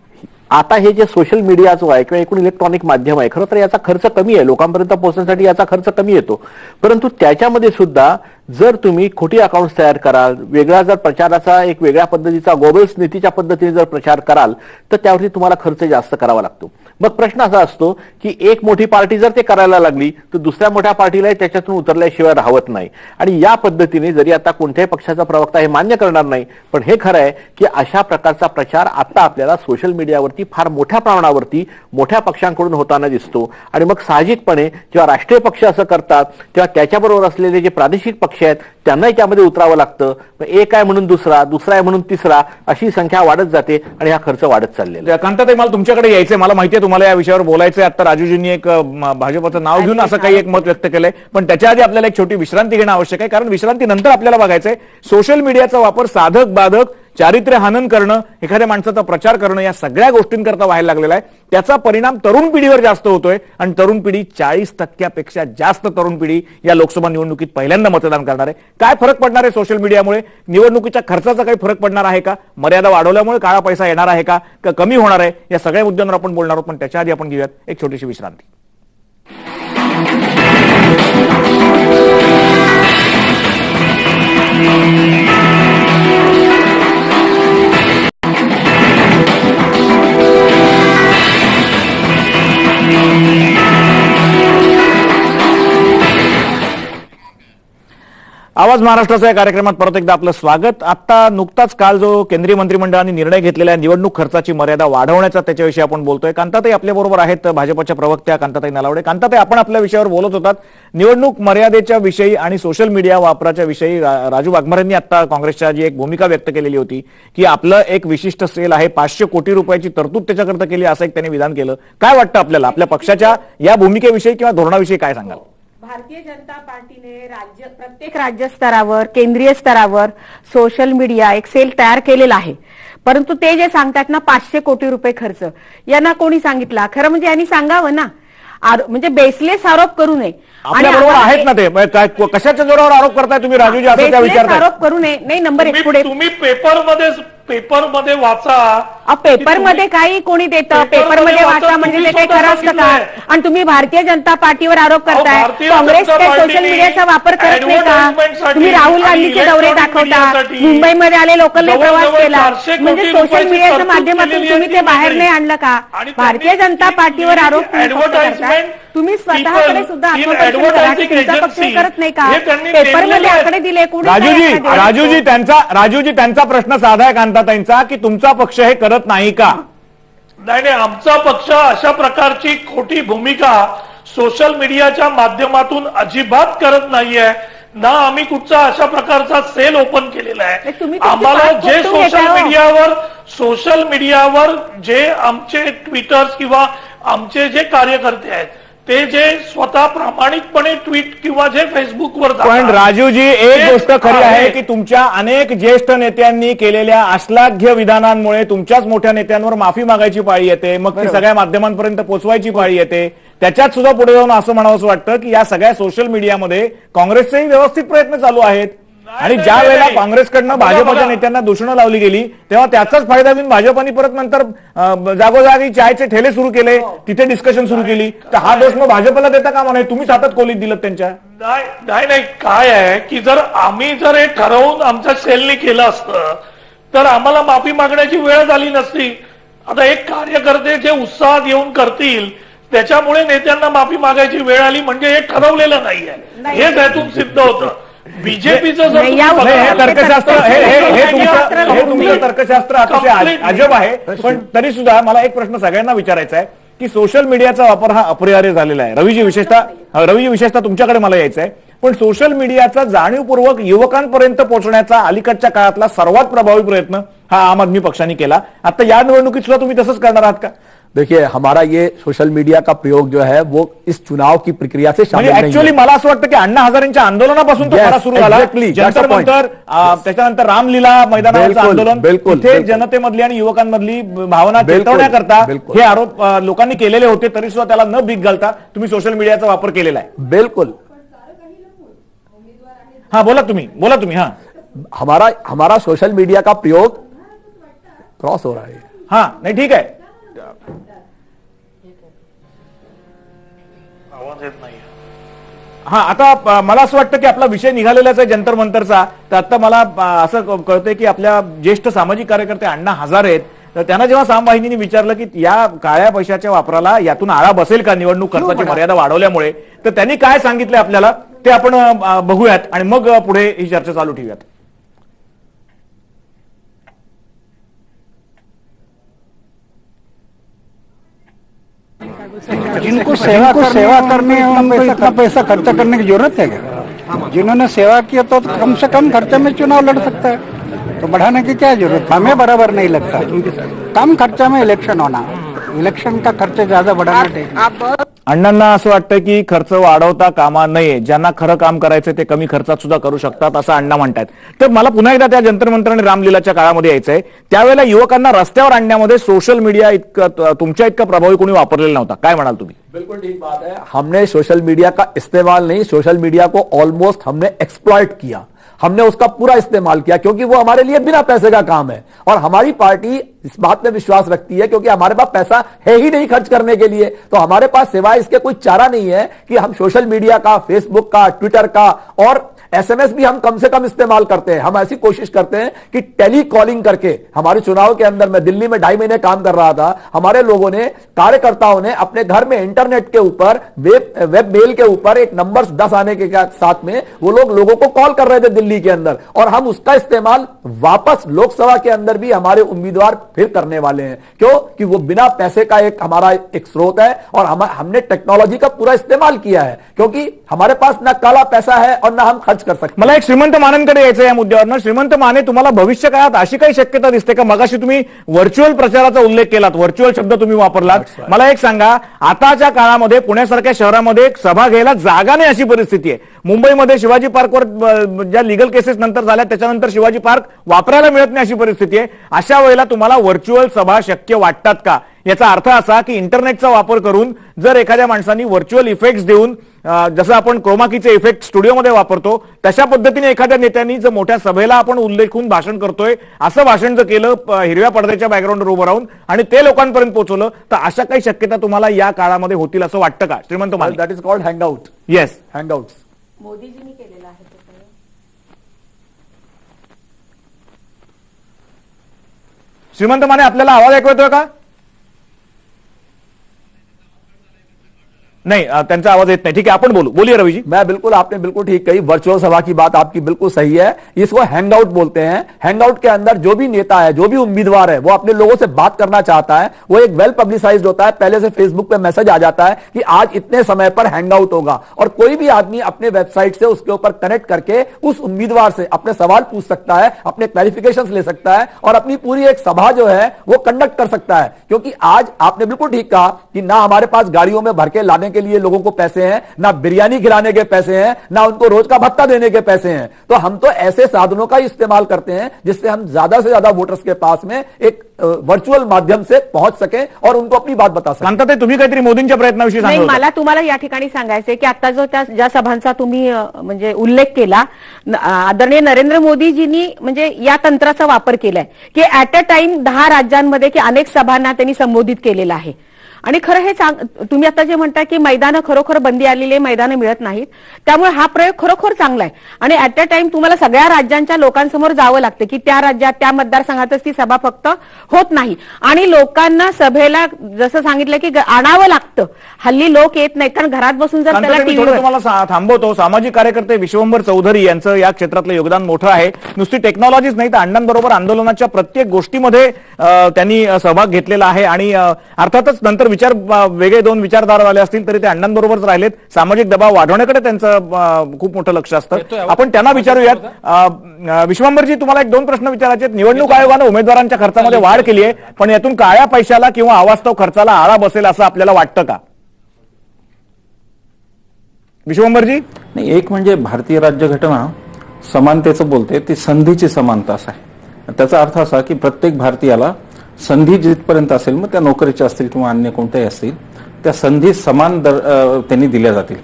आता हे जे सोशल मीडिया जो आहे किंवा एकूण इलेक्ट्रॉनिक माध्यम आहे, खरं तर याचा खर्च कमी आहे, लोकांपर्यंत पोहोचण्यासाठी याचा खर्च कमी येतो. परंतु त्याच्यामध्ये सुद्धा जर तुम्ही खोटी अकाउंट्स तयार कराल, वेगळा जर प्रचाराचा एक वेगळ्या पद्धतीचा गोबल्स नीतीच्या पद्धतीने जर प्रचार कराल तर त्यावरती तुम्हाला खर्च जास्त करावा लागतो. मग प्रश्न असा असतो की एक मोठी पार्टी जर ते करायला लागली तर दुसऱ्या मोठ्या पार्टीला त्याच्यातून उतरल्याशिवाय राहत नाही. आणि या पद्धतीने जरी आता कोणत्याही पक्षाचा प्रवक्ता हे मान्य करणार नाही, पण हे खरं आहे की अशा प्रकारचा प्रचार आता आपल्याला सोशल मीडियावरती फार मोठ्या प्रमाणावरती मोठ्या पक्षांकडून होताना दिसतो. आणि मग साहजिकपणे जेव्हा राष्ट्रीय पक्ष असं करतात तेव्हा त्याच्याबरोबर असलेले जे प्रादेशिक पक्ष आहेत त्यांनाही त्यामध्ये उतरावं लागतं. एक आहे म्हणून दुसरा आहे म्हणून तिसरा, अशी संख्या वाढत जाते आणि हा खर्च वाढत चाललेला आहे. कांताताई, मला तुमच्याकडे यायचंय. मला माहितीये तुम्हाला या विषयावर बोलायचंय. आता राजूजींनी एक भाजपचं नाव घेऊन असं काही एक मत व्यक्त केलंय, पण त्याच्या आधी आपल्याला एक छोटी विश्रांती घेणं आवश्यक आहे. कारण विश्रांतीनंतर आपल्याला बघायचंय सोशल मीडियाचा वापर साधक बाधक, चारित्र्य हनन करणं, एखाद्या माणसाचा प्रचार करणं या सगळ्या गोष्टींकरता व्हायला लागलेला आहे. त्याचा परिणाम तरुण पिढीवर जास्त होतोय आणि तरुण पिढी 40% जास्त तरुण पिढी या लोकसभा निवडणुकीत पहिल्यांदा मतदान करणार आहे. काय फरक पडणार आहे सोशल मीडियामुळे? निवडणुकीच्या खर्चाचा काही फरक पडणार आहे का? मर्यादा वाढवल्यामुळे काळा पैसा येणार आहे का कमी होणार आहे? या सगळ्या मुद्द्यांवर आपण बोलणार आहोत, पण त्याच्या आधी आपण घेऊयात एक छोटीशी विश्रांती. आवाज महाराष्ट्राच्या या कार्यक्रमात परत एकदा आपलं स्वागत. आता नुकताच काल जो केंद्रीय मंत्रिमंडळाने निर्णय घेतलेला आहे निवडणूक खर्चाची मर्यादा वाढवण्याचा, त्याच्याविषयी आपण बोलतोय. कांताताई आपल्याबरोबर आहेत, भाजपच्या प्रवक्त्या कांताताई नलावडे. कांताताई, आपण आपल्या विषयावर बोलत होतात, निवडणूक मर्यादेच्या विषयी आणि सोशल मीडिया वापराच्या विषयी. राजू वाघमारेंनी आता काँग्रेसच्या जी एक भूमिका व्यक्त केलेली होती की आपलं एक विशिष्ट सेल आहे, 500 कोटी रुपयाची तरतूद त्याच्याकरता केली, असं एक त्यांनी विधान केलं. काय वाटतं आपल्याला आपल्या पक्षाच्या या भूमिकेविषयी किंवा धोरणाविषयी काय सांगाल? भारतीय जनता पार्टीने प्रत्येक राज्य स्तरावर, केंद्रीय स्तरावर सोशल मीडिया एक सेल तयार केलेला आहे. परंतु ते जे सांगतात ना 500 कोटी रुपये खर्च, यांना कोणी सांगितला? खरं म्हणजे यांनी सांगावं ना, म्हणजे बेसलेस आरोप करू नये. आपल्याबरोबर आहेत ना ते, कशाच्या जोरावर आरोप करताय तुम्ही राजूजी? असं त्या विचारताय आरोप करू नये. नाही, नंबर 1 पुढे तुम्ही पेपरमध्ये पेपरमध्ये वाचा. पेपरमध्ये काही कोणी देतं, पेपरमध्ये वाचा म्हणजे ते काही खरं असतं का? आणि तुम्ही भारतीय जनता पार्टीवर आरोप करताय, काँग्रेस काही सोशल मीडियाचा वापर करत नाही का? तुम्ही राहुल गांधीचे दौरे दाखवता, मुंबईमध्ये आले लोकलने प्रवास केला, म्हणजे सोशल मीडियाच्या माध्यमातून तुम्ही ते बाहेर नाही आणलं का? भारतीय जनता पार्टीवर आरोप करताय, तुम्ही स्वतःकडे सुद्धा आत्मपरीक्षण करा की तुमचा पक्ष करत नाही का? पेपरमध्ये आकडे दिले, राजूजी त्यांचा प्रश्न साधा आहे कांताताईंचा की तुमचा पक्ष हे करत नाही का? नाही, आमचा पक्ष अशा प्रकारची खोटी भूमिका सोशल मीडियाच्या माध्यमातून अजिबात करत नाहीये ना. आम्ही कुठचा अशा प्रकारचा सेल ओपन केलेला आहे. आम्हाला जे सोशल मीडियावर जे आमचे ट्विटर्स किंवा आमचे जे कार्यकर्ते आहेत ते जे स्वतः प्रामाणिकपणे ट्विट किंवा जे फेसबुकवर, पण राजूजी एक गोष्ट खरी आहे की तुमच्या अनेक ज्येष्ठ नेत्यांनी केलेल्या अश्लाघ्य विधानांमुळे तुमच्याच मोठ्या नेत्यांवर माफी मागायची पाळी येते, मग ती सगळ्या माध्यमांपर्यंत पोहोचवायची पाळी येते. त्याच्यात सुद्धा पुढे जाऊन असं म्हणावंसं वाटतं की या सगळ्या सोशल मीडियामध्ये काँग्रेसचेही व्यवस्थित प्रयत्न चालू आहेत. आणि ज्या वेळेला काँग्रेसकडनं भाजपच्या नेत्यांना दूषणं लावली गेली तेव्हा त्याचाच फायदा घेऊन भाजपाने परत नंतर जागोजागी चायचे ठेले सुरू केले, तिथे डिस्कशन सुरू केली. तर हा दोष मग भाजपला देता कामा नये, तुम्हीच हातात कोलीत दिलं त्यांच्या. नाही, काय आहे की जर आम्ही जर हे ठरवून आमच्या सेलने केलं असतं तर आम्हाला माफी मागण्याची वेळ झाली नसती. आता एक कार्यकर्ते जे उत्साहात येऊन करतील त्याच्यामुळे नेत्यांना माफी मागायची वेळ आली म्हणजे हे ठरवलेलं नाहीये, हे त्यातून सिद्ध होतं. बीजेपीचं तर्कशास्त्र हे तुमचं तर्कशास्त्र अतिशय अजब आहे. पण तरी सुद्धा मला एक प्रश्न सगळ्यांना विचारायचा आहे की सोशल मीडियाचा वापर हा अपरिहार्य झालेला आहे. रवीजी विशेषतः तुमच्याकडे मला यायचं आहे. पण सोशल मीडियाचा जाणीवपूर्वक युवकांपर्यंत पोहोचण्याचा अलीकडच्या काळातला सर्वात प्रभावी प्रयत्न हा आम आदमी पक्षाने केला. आता या निवडणुकीत सुद्धा तुम्ही तसंच करणार आहात का? देखिए, हमारा ये सोशल मीडिया का प्रयोग जो है वो इस चुनाव की प्रक्रिया से शामिल नहीं है. ऍक्च्युअली मला असं वाटतं की अण्णा हजारेंच्या आंदोलनापासून तो खरा सुरू झाला. जंतर-मंतर, त्याच्यानंतर रामलीला मैदानावरचं आंदोलन, तिथे जनतेमधली आणि युवकांमधली भावना चेतवण्याकरता हे आरोप लोकांनी केलेले होते. तरी सुद्धा त्याला न भीक घालता तुम्ही सोशल मीडियाचा वापर केलेला आहे. बिल्कुल. हा, बोला तुम्ही. हा, हमारा सोशल मीडिया का प्रयोग क्रॉस हो रहा है. हा, नाही, ठीक आहे. हा, आता मला असं वाटतं की आपला विषय निघालेलाच आहे जंतर मंतरचा. तर आता मला असं कळतंय की आपल्या ज्येष्ठ सामाजिक कार्यकर्ते अण्णा हजारे आहेत. तर त्यांना जेव्हा सामवाहिनीने विचारलं की या काळ्या पैशाच्या वापराला यातून आळा बसेल का निवडणूक खर्चाची मर्यादा वाढवल्यामुळे, तर त्यांनी काय सांगितलं आपल्याला ते आपण बघूयात आणि मग पुढे ही चर्चा चालू ठेवूयात. जिनको सेवा करने उनको इतना पैसा खर्चा करने की जरूरत है क्या? जिन्होंने सेवा किया तो कम से कम खर्चे में चुनाव लड़ सकता है, तो बढ़ाने की क्या जरूरत? हमें बराबर नहीं लगता कम खर्चा में इलेक्शन होना, इलेक्शन का खर्च ज्यादा बढ़ाना चाहिए. अण्णांना असं वाटतं की खर्च वाढवता कामा नये, ज्यांना खरं काम करायचं ते कमी खर्चात सुद्धा करू शकतात असं अण्णा म्हणतात. तर मला पुन्हा एकदा त्या जंतर मंतर आणि रामलीलाच्या काळामध्ये यायचंय. त्यावेळेला युवकांना रस्त्यावर आणण्यामध्ये सोशल मीडिया इतकं तुमच्या इतका प्रभावी कोणी वापरलेला नव्हता. काय म्हणाल तुम्ही? बिल्कुल ठीक बात है. हमने सोशल मीडिया का इस्तेमाल नहीं, सोशल मीडिया को ऑलमोस्ट हमने एक्सप्लॉइट किया. हमने उसका पूरा इस्तेमाल किया क्योंकि वो हमारे लिए बिना पैसे का काम है और हमारी पार्टी इस बात में विश्वास रखती है क्योंकि हमारे पास पैसा है ही नहीं खर्च करने के लिए, तो हमारे पास सिवाय इसके कोई चारा नहीं है कि हम सोशल मीडिया का, फेसबुक का, ट्विटर का और एसएमएस भी हम कम से कम इस्तेमाल करते हैं. हम ऐसी कोशिश करते हैं कि टेली कॉलिंग करके, हमारे चुनाव के अंदर मैं दिल्ली में 2.5 महीने काम कर रहा था, हमारे लोगों ने, कार्यकर्ताओं ने अपने घर में इंटरनेट के ऊपर, वेब मेल के ऊपर एक नंबर 10 आने के साथ में वो लोगों को कॉल कर रहे थे दिल्ली के अंदर, और हम उसका इस्तेमाल वापस लोकसभा के अंदर भी हमारे उम्मीदवार फिर करने वाले हैं. क्यों? कि वो बिना पैसे का एक हमारा एक स्रोत है और हमने टेक्नोलॉजी का पूरा इस्तेमाल किया है क्योंकि हमारे पास ना काला पैसा है और ना हम खर्च कर सकते. मला एक श्रीमंत मानेंकडे यायचं या मुद्द्यावर. श्रीमंत माने, तुम्हाला भविष्य काळात अशी काही शक्यता दिसते का? मगाशी तुम्ही व्हर्च्युअल प्रचाराचा उल्लेख केलात, व्हर्च्युअल शब्द तुम्ही वापरलात. मला एक सांगा, आताच्या काळामध्ये पुण्यासारख्या शहरामध्ये सभा घ्यायला जागा नाही अशी परिस्थिती आहे. मुंबईमध्ये शिवाजी पार्कवर ज्या लिगल केसेस नंतर झाल्या त्याच्यानंतर शिवाजी पार्क वापरायला मिळत नाही अशी परिस्थिती आहे. अशा वेळेला तुम्हाला व्हर्च्युअल सभा शक्य वाटतात का? याचा अर्थ असा की इंटरनेटचा वापर करून जर एखाद्या माणसांनी व्हर्च्युअल इफेक्ट्स देऊन जसं आपण क्रोमाकीचे इफेक्ट स्टुडिओमध्ये वापरतो तशा पद्धतीने एखाद्या नेत्यांनी जर मोठ्या सभेला आपण उल्लेखून भाषण करतोय असं भाषण जर केलं हिरव्या पडद्याच्या बॅकग्राऊंडवर उभं राहून आणि ते लोकांपर्यंत पोहोचवलं तर अशा काही शक्यता तुम्हाला या काळामध्ये होतील असं वाटतं का श्रीमंत Mane? That is called hangout. Yes, hangout. मोदीजींनी केलेला आहे. श्रीमंत माने आपल्याला आवाज ऐकू येतोय का? नहीं, त्यांचा आवाज येत नाही. ठीक है, अपन बोलिए रवि जी. मैं बिल्कुल, आपने बिल्कुल ठीक कही. वर्चुअल सभा की बात आपकी बिल्कुल सही है. इसको हैंगआउट बोलते हैं. हैंगआउट के अंदर जो भी नेता है, जो भी उम्मीदवार है, वो अपने लोगों से बात करना चाहता है. वो एक वेल पब्लिसाइज्ड होता है. पहले से फेसबुक पे मैसेज आ जाता है कि आज इतने समय पर हैंगआउट होगा और कोई भी आदमी अपने वेबसाइट से उसके ऊपर कनेक्ट करके उस उम्मीदवार से अपने सवाल पूछ सकता है, अपने क्लैरिफिकेशंस ले सकता है और अपनी पूरी एक सभा जो है वो कंडक्ट कर सकता है. क्योंकि आज आपने बिल्कुल ठीक कहा कि ना हमारे पास गाड़ियों में भर के लाने के लिए लोगों को पैसे हैं, ना बिरयानी खिलाने के पैसे हैं, ना उनको रोज का भत्ता देने के पैसे हैं. तो हम तो ऐसे साधनों का इस्तेमाल करते हैं जिससे हम ज्यादा से ज्यादा वोटर्स के पास में एक वर्चुअल माध्यम से पहुंच सके और उनको अपनी बात बता सके. सांगता तुम्ही काहीतरी मोदींच्या प्रयत्नाविषयी नाही, सांगा. मला तुम्हाला या ठिकाणी सांगायचंय की आता जो त्या ज्या सभांचा तुम्ही म्हणजे उल्लेख केला, आदरणीय नरेंद्र मोदीजींनी म्हणजे या तंत्राचा वापर केलाय की ऍट अ टाइम 10 राज्यांमध्ये की अनेक सभांना त्यांनी संबोधित केलेलं आहे. आणि खरं हे तुम्ही आता जे म्हणता की मैदानं खरोखर बंदी आलेली मैदानं मिळत नाहीत, त्यामुळे हा प्रयोग खरोखर चांगला आहे. आणि ऍट अ टाइम तुम्हाला सगळ्या राज्यांच्या लोकांसमोर जावं लागतं की त्या राज्यात त्या मतदारसंघातच ती सभा फक्त होत नाही आणि लोकांना सभेला जसं सांगितलं की आणावं लागतं. हल्ली लोक येत नाहीत कारण घरात बसून जर त्याला मी थोडं तुम्हाला थांबवतो. सामाजिक कार्यकर्ते विश्वंभर चौधरी यांचं या क्षेत्रातलं योगदान मोठं आहे. नुसती टेक्नॉलॉजीच नाही तर अण्णांबरोबर आंदोलनाच्या प्रत्येक गोष्टीमध्ये त्यांनी सहभाग घेतलेला आहे आणि अर्थातच नंतर वेगळे दोन विचारधारा झाले असतील तरी ते अण्णांबरोबरच राहिलेत. सामाजिक दबाव वाढवण्याकडे त्यांचं खूप मोठं लक्ष असतं. आपण त्यांना विचारूयात. विश्वंभरजी, तुम्हाला एक 2 प्रश्न विचारायचे आहेत. निवडणूक आयोगानं उमेदवारांच्या खर्चामध्ये वाढ केली आहे, पण यातून काळ्या पैशाला किंवा अवास्तव खर्चाला आळा बसेल असं आपल्याला वाटतं का? विश्वंभरजी. नाही, एक म्हणजे भारतीय राज्यघटना समानतेचं बोलते, ती संधीची समानता असं आहे. त्याचा अर्थ असा की प्रत्येक भारतीयाला संधी जिथपर्यंत असेल, मग त्या नोकरीच्या असतील किंवा अन्य कोणत्याही असतील, त्या संधी समान त्यांनी दिल्या जातील.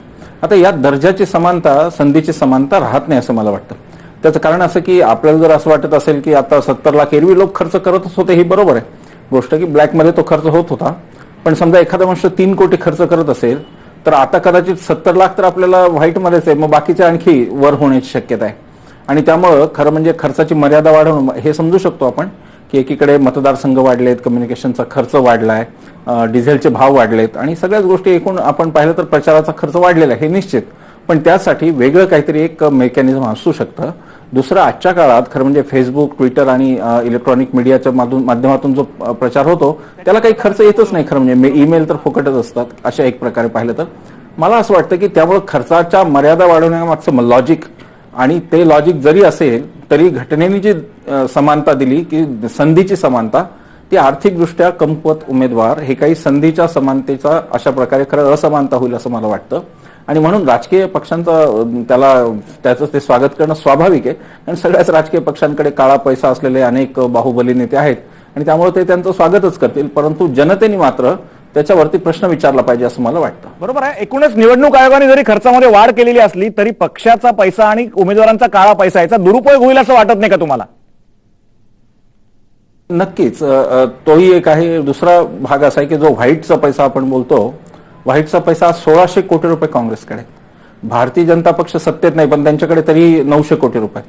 आता या दर्जाची समानता, संधीची समानता राहत नाही असं मला वाटतं. त्याचं कारण असं की आपल्याला जर असं वाटत असेल की आता 70 लाख एरवी लोक खर्च करतच होते, ही बरोबर आहे गोष्ट की ब्लॅकमध्ये तो खर्च होत होता. पण समजा एखादा माणूस 3 कोटी खर्च करत असेल तर आता कदाचित 70 लाख तर आपल्याला व्हाईटमध्येच आहे, मग बाकीच्या आणखी वर होण्याची शक्यता आहे. आणि त्यामुळं खरं म्हणजे खर्चाची मर्यादा वाढवणं हे समजू शकतो आपण की एकीकडे मतदारसंघ वाढलेत, कम्युनिकेशनचा खर्च वाढलाय, डिझेलचे भाव वाढलेत आणि सगळ्याच गोष्टी एकूण आपण पाहिलं तर प्रचाराचा खर्च वाढलेला आहे हे निश्चित. पण त्यासाठी वेगळं काहीतरी एक मेकॅनिझम असू शकतं. दुसरं, आजच्या काळात खरं म्हणजे फेसबुक, ट्विटर आणि इलेक्ट्रॉनिक मीडियाच्या माध्यमातून जो प्रचार होतो त्याला काही खर्च येतच नाही. खरं म्हणजे ईमेल तर फुकटच असतात अशा एक प्रकारे पाहिलं तर. मला असं वाटतं की त्यामुळे खर्चाच्या मर्यादा वाढवण्यामागचं लॉजिक, आणि ते लॉजिक जरी असेल तरी घटनेने जी समानता दिली की संधीची समानता, ती आर्थिकदृष्ट्या कमकुवत उमेदवार हे काही संधीच्या समानतेचा अशा प्रकारे खरं असमानता होईल असं मला वाटतं. आणि म्हणून राजकीय पक्षांचं त्याचं ते स्वागत करणं स्वाभाविक आहे. आणि सगळ्याच राजकीय पक्षांकडे काळा पैसा असलेले अनेक बाहुबली नेते आहेत आणि त्यामुळे ते त्यांचं स्वागतच करतील. परंतु जनतेने मात्र त्याच्यावरती प्रश्न विचारला पाहिजे असं मला वाटतं. बरोबर आहे. एकूणच निवडणूक आयोगाने जरी खर्चामध्ये वाढ केलेली असली तरी पक्षाचा पैसा आणि उमेदवारांचा काळा पैसा याचा दुरुपयोग होईल असं वाटत नाही का तुम्हाला? नक्कीच, तोही एक आहे. दुसरा भाग असा आहे की जो व्हाईटचा पैसा आपण बोलतो, व्हाईटचा पैसा 1600 कोटी रुपये काँग्रेसकडे. भारतीय जनता पक्ष सत्तेत नाही पण त्यांच्याकडे तरी 900 कोटी रुपये.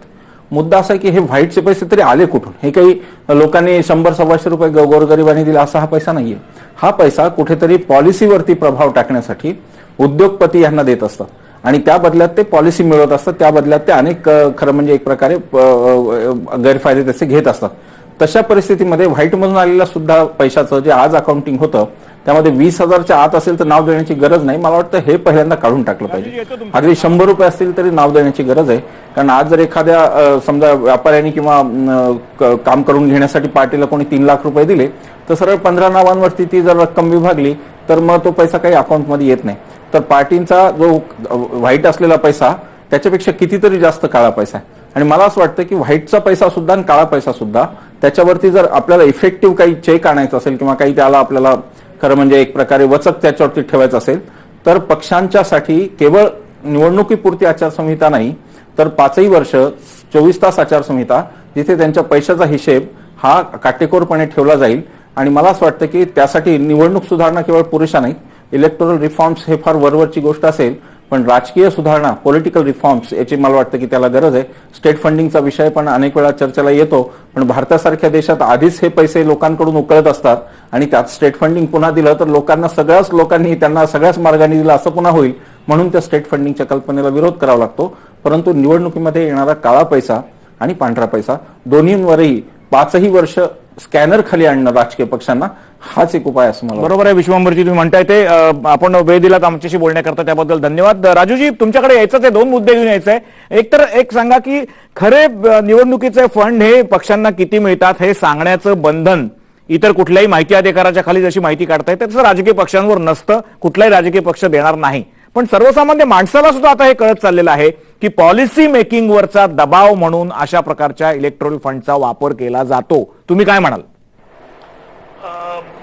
मुद्दा असा आहे की हे व्हाईटचे पैसे तरी आले कुठून? हे काही लोकांनी 100-125 रुपये गोरगरिबांनी दिला असा हा पैसा नाहीये. हा पैसा कुठेतरी पॉलिसीवरती प्रभाव टाकण्यासाठी उद्योगपती यांना देत असतात आणि त्या बदल्यात ते पॉलिसी मिळवत असतात. त्या बदल्यात ते अनेक खरं म्हणजे एक प्रकारे गैरफायदे त्याचे घेत असतात. तशा परिस्थितीमध्ये व्हाईटमधून आलेल्या सुद्धा पैशाचं जे आज अकाउंटिंग होतं त्यामध्ये 20,000च्या आत असेल तर नाव देण्याची गरज नाही. मला वाटतं हे पहिल्यांदा काढून टाकलं पाहिजे. अगदी 100 रुपये असतील तरी नाव देण्याची गरज आहे. कारण आज जर एखाद्या समजा व्यापाऱ्यांनी किंवा काम करून घेण्यासाठी पार्टीला कोणी 3 लाख रुपये दिले तर सरळ 15 नावांवरती ती जर रक्कम विभागली तर मग तो पैसा काही अकाउंटमध्ये येत नाही. तर पार्टींचा जो व्हाईट असलेला पैसा त्याच्यापेक्षा कितीतरी जास्त काळा पैसा आहे. आणि मला असं वाटतं की व्हाईटचा पैसा सुद्धा आणि काळा पैसा सुद्धा त्याच्यावरती जर आपल्याला इफेक्टिव्ह काही चेक आणायचं असेल किंवा काही त्याला आपल्याला खरं म्हणजे एक प्रकारे वचक त्याच्यावरती ठेवायचं असेल तर पक्षांच्यासाठी केवळ निवडणुकीपुरती आचारसंहिता नाही तर 5ही वर्ष 24 तास आचारसंहिता जिथे त्यांच्या पैशाचा हिशेब हा काटेकोरपणे ठेवला जाईल. आणि मला असं वाटतं की त्यासाठी निवडणूक सुधारणा केवळ पुरेशा नाही, इलेक्टोरल रिफॉर्म्स हे फार वरवरची गोष्ट असेल पण राजकीय सुधारणा पॉलिटिकल रिफॉर्म्स याची मला वाटतं की त्याला गरज आहे. स्टेट फंडिंगचा विषय पण अनेक वेळा चर्चेला येतो पण भारतासारख्या देशात आधीच हे पैसे लोकांकडून उकळत असतात आणि त्यात स्टेट फंडिंग पुन्हा दिलं तर लोकांना सगळ्याच लोकांनी त्यांना सगळ्याच मार्गाने दिलं असं पुन्हा होईल. म्हणून त्या स्टेट फंडिंगच्या कल्पनेला विरोध करावा लागतो. परंतु निवडणुकीमध्ये येणारा काळा पैसा आणि पांढरा पैसा दोन्हींवरही 5ही वर्ष स्कॅनर खाली आणणं राजकीय पक्षांना हाच एक उपाय असं मला बरोबर आहे. विश्वंभरजी तुम्ही म्हणताय ते आपण वेळ दिलात आमच्याशी बोलण्याकरता त्याबद्दल धन्यवाद. राजूजी तुमच्याकडे यायचंच आहे, 2 मुद्दे घेऊन यायचंय. एक तर एक सांगा की खरे निवडणुकीचे फंड हे पक्षांना किती मिळतात हे सांगण्याचं बंधन इतर कुठल्याही माहिती अधिकाराच्या खाली जशी माहिती काढता येते तसं राजकीय पक्षांवर नसतं, कुठलाही राजकीय पक्ष देणार नाही. पण सर्वसामान्य माणसाला सुद्धा आता हे कळत चाललेलं आहे की पॉलिसी मेकिंगवरचा दबाव म्हणून अशा प्रकारच्या इलेक्ट्रॉनिक फंडचा वापर केला जातो. तुम्ही काय म्हणाल?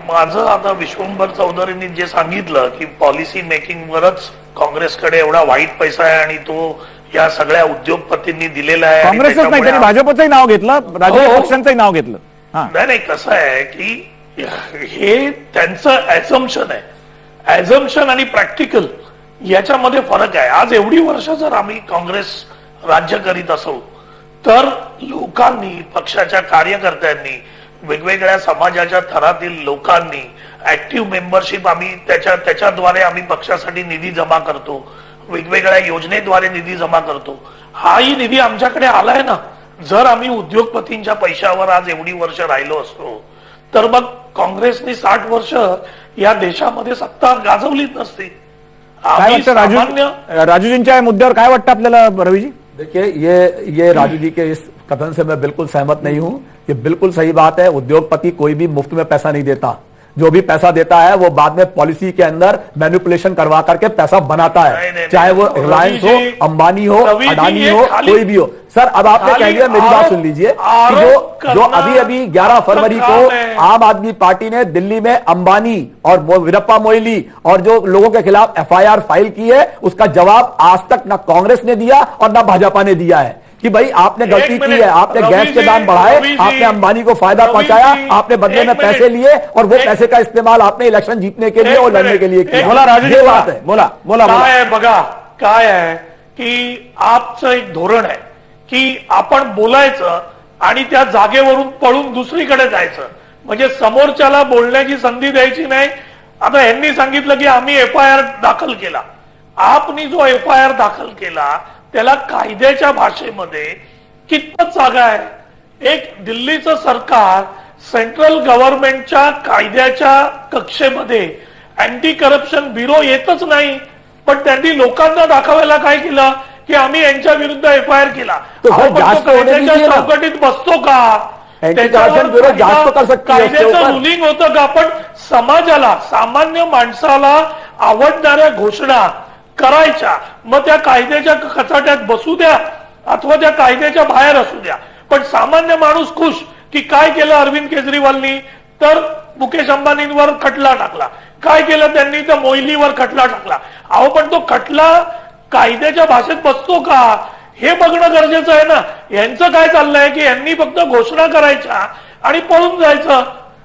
माझं आता विश्वंभर चौधरींनी जे सांगितलं की पॉलिसी मेकिंगवरच काँग्रेसकडे एवढा वाईट पैसा आहे आणि तो या सगळ्या उद्योगपतींनी दिलेला आहे. काँग्रेसच नाही, त्यांनी भाजपचंही नाव घेतलं, राजकीय पक्षांचंही नाव घेतलं. नाही कसं आहे की हे त्यांचं ऍझम्पशन आहे. ऍझम्पशन आणि प्रॅक्टिकल याच्यामध्ये फरक आहे. आज एवढी वर्ष जर आम्ही काँग्रेस राज्य करीत असो तर लोकांनी, पक्षाच्या कार्यकर्त्यांनी, वेगवेगळ्या समाजाच्या थरातील लोकांनी ऍक्टिव्ह मेंबरशिप आम्ही त्याच्याद्वारे आम्ही पक्षासाठी निधी जमा करतो, वेगवेगळ्या योजनेद्वारे निधी जमा करतो. हाही निधी आमच्याकडे आलाय ना. जर आम्ही उद्योगपतींच्या पैशावर आज एवढी वर्ष राहिलो असतो तर मग काँग्रेसनी 60 वर्ष या देशामध्ये सत्ता गाजवलीच नसती. काय वाटतं राजूजींच्या मुद्द्यावर काय वाटतं आपल्याला रवीजी? देखिए ये राजू जी के इस कथन से मैं बिल्कुल सहमत नहीं हूं. ये बिल्कुल सही बात है. उद्योगपति कोई भी मुफ्त में पैसा नहीं देता. जो भी पैसा देता है वो बाद में पॉलिसी के अंदर मैनिपुलेशन करवा करके पैसा बनाता है, चाहे वो रिलायंस हो, अंबानी हो, अडानी हो, कोई भी हो. सर अब आपने कह दिया, मेरी बात सुन लीजिए कि जो अभी 11 फरवरी को आम आदमी पार्टी ने दिल्ली में अंबानी और वीरप्पा मोइली और जो लोगों के खिलाफ FIR फाइल की है उसका जवाब आज तक ना कांग्रेस ने दिया और ना भाजपा ने दिया है कि भाई आपने गलती की है, आपने गैस के दाम बढ़ाए, आपने अंबानी को फायदा पहुंचाया, आपने बदले में पैसे लिए और वो पैसे का इस्तेमाल आपने इलेक्शन जीतने के लिए और लड़ने के लिए किया. बोला राजू जी, बात है. बोला बोला काय आहे बघा, काय आहे की आपचं एक धोरण आहे की आपण बोलायचं आणि त्या जागेवरून पळून दुसरीकडे जायचं, म्हणजे समोरच्याला बोलण्याची संधी द्यायची नाही. आता यांनी सांगितलं की आम्ही FIR दाखल केला. आपनी जो FIR दाखल केला त्याला कायद्याच्या भाषेमध्ये कितपत जागा आहे? एक दिल्लीचं सरकार सेंट्रल गव्हर्नमेंटच्या कायद्याच्या कक्षेमध्ये अँटी करप्शन ब्युरो येतच नाही, पण त्यांनी लोकांना दाखवायला काय केलं की आम्ही यांच्या विरुद्ध FIR केला. चौकटीत बसतो का? कायद्याचं रुलिंग होतं का? पण समाजाला, सामान्य माणसाला आवडणाऱ्या घोषणा करायच्या, मग त्या कायद्याच्या कचाट्यात बसू द्या अथवा त्या कायद्याच्या बाहेर असू द्या, पण सामान्य माणूस खुश की काय केलं अरविंद केजरीवालनी तर मुकेश अंबानींवर खटला टाकला, काय केलं त्यांनी तर मोईलीवर खटला टाकला. अहो पण तो खटला कायद्याच्या भाषेत बसतो का हे बघणं गरजेचं आहे ना. यांचं काय चाललंय की यांनी फक्त घोषणा करायच्या आणि पळून जायचं.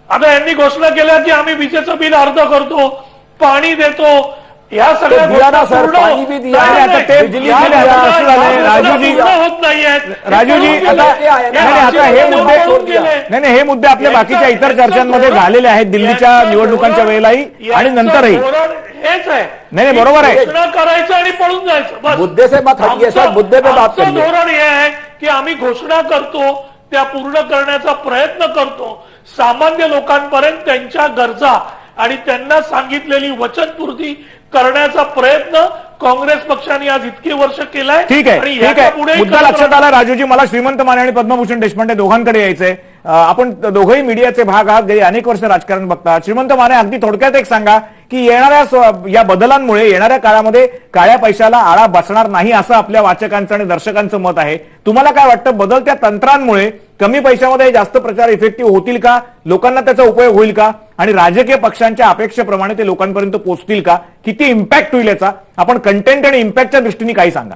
आता यांनी घोषणा केल्या की आम्ही विजेचं बिल अर्ध करतो, पाणी देतो, या सगळ्या राजूजी हे मुद्दे आपल्या बाकीच्या इतर चर्चांमध्ये झालेले आहेत दिल्लीच्या निवडणुकांच्या वेळेलाही आणि नंतरही. हेच आहे, नाही बरोबर आहे, घोषणा करायचं आणि पळून जायचं. मुद्दे से मत हटिए सर, मुद्दे पे बात करिए. धोरण हे आहे की आम्ही घोषणा करतो, त्या पूर्ण करण्याचा प्रयत्न करतो, सामान्य लोकांपर्यंत त्यांच्या गरजा आणि त्यांना सांगितलेली वचनपूर्ती करण्याचा प्रयत्न काँग्रेस पक्षाने आज इतके वर्ष केलाय. ठीक आहे, ठीक आहे, मुद्दा लक्षात आला राजूजी. मला श्रीमंत माने आणि पद्मभूषण देशपांडे दोघांकडे यायचंय. आपण दोघंही मीडियाचे भाग आहात, गेली अनेक वर्ष राजकारण बघता. श्रीमंत माने, अगदी थोडक्यात एक सांगा की येणाऱ्या या बदलांमुळे येणाऱ्या काळामध्ये काळ्या पैशाला आळा बसणार नाही असं आपल्या वाचकांचं आणि दर्शकांचं मत आहे. तुम्हाला काय वाटतं, बदलत्या तंत्रांमुळे कमी पैशामध्ये जास्त प्रचार इफेक्टिव्ह होतील का, लोकांना त्याचा उपयोग होईल का, आणि राजकीय पक्षांच्या अपेक्षेप्रमाणे ते लोकांपर्यंत पोहोचतील का, किती इम्पॅक्ट होईल याचा आपण कंटेंट आणि इम्पॅक्टच्या दृष्टीने काही सांगा.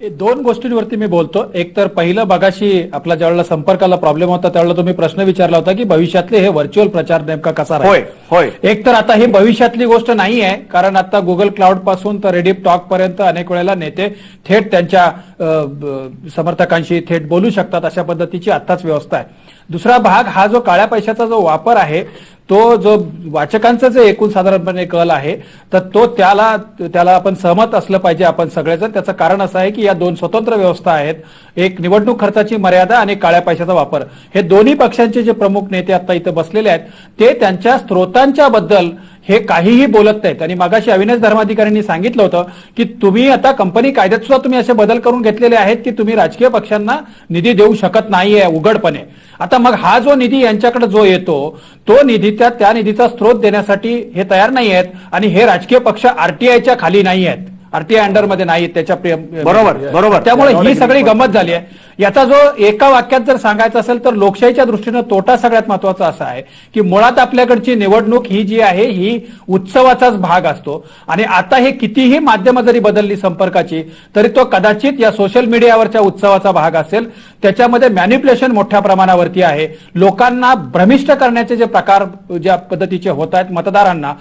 दोन गोष्टींवरती मी बोलतो. एक तर पहिलं, मगाशी आपला ज्यावेळेला संपर्काला प्रॉब्लेम होता त्यावेळेला तुम्ही प्रश्न विचारला होता की भविष्यातले हे व्हर्च्युअल प्रचार नेमका कसा राहील. होय. एक तर आता ही भविष्यातली गोष्ट नाही आहे, कारण आता गुगल क्लाउड पासून तर रेडिप टॉक पर्यंत अनेक वेळेला नेते थेट त्यांच्या समर्थकांशी थेट बोलू शकतात, अशा पद्धतीची आताच व्यवस्था आहे. दुसरा भाग, हा जो काळ्या पैशाचा जो वापर आहे तो जो वाचकांचं जे एकूण साधारणपणे कल आहे तर तो त्याला आपण सहमत असलं पाहिजे आपण सगळेजण. त्याचं कारण असं आहे की या दोन स्वतंत्र व्यवस्था आहेत, एक निवडणूक खर्चाची मर्यादा आणि काळ्या पैशाचा वापर. हे दोन्ही पक्षांचे जे प्रमुख नेते आता इथे बसलेले आहेत ते त्यांच्या स्त्रोतांच्या बद्दल हे काहीही बोलत नाहीत. आणि मगाशी अविनाश धर्माधिकाऱ्यांनी सांगितलं होतं की तुम्ही आता कंपनी कायद्यात सुद्धा तुम्ही असे बदल करून घेतलेले आहेत की तुम्ही राजकीय पक्षांना निधी देऊ शकत नाहीये उघडपणे. आता मग हा जो निधी यांच्याकडे जो येतो तो निधी त्या निधीचा स्रोत देण्यासाठी हे तयार नाही आहेत, आणि हे राजकीय पक्ष आरटीआयच्या खाली नाही आहेत, आरटीआय अंडरमध्ये नाहीत त्याच्या. बरोबर. त्यामुळे ही सगळी गंमत झाली आहे. याचा जो एका वाक्यात जर सांगायचं असेल तर लोकशाहीच्या दृष्टीनं तोटा सगळ्यात महत्वाचा असा आहे की मुळात आपल्याकडची निवडणूक ही जी आहे ही उत्सवाचाच भाग असतो, आणि आता हे कितीही माध्यमं जरी बदलली संपर्काची तरी तो कदाचित या सोशल मीडियावरच्या उत्सवाचा भाग असेल. त्याच्यामध्ये मॅनिप्युलेशन मोठ्या प्रमाणावरती आहे, लोकांना भ्रमिष्ट करण्याचे जे प्रकार ज्या पद्धतीचे होत आहेत मतदारांना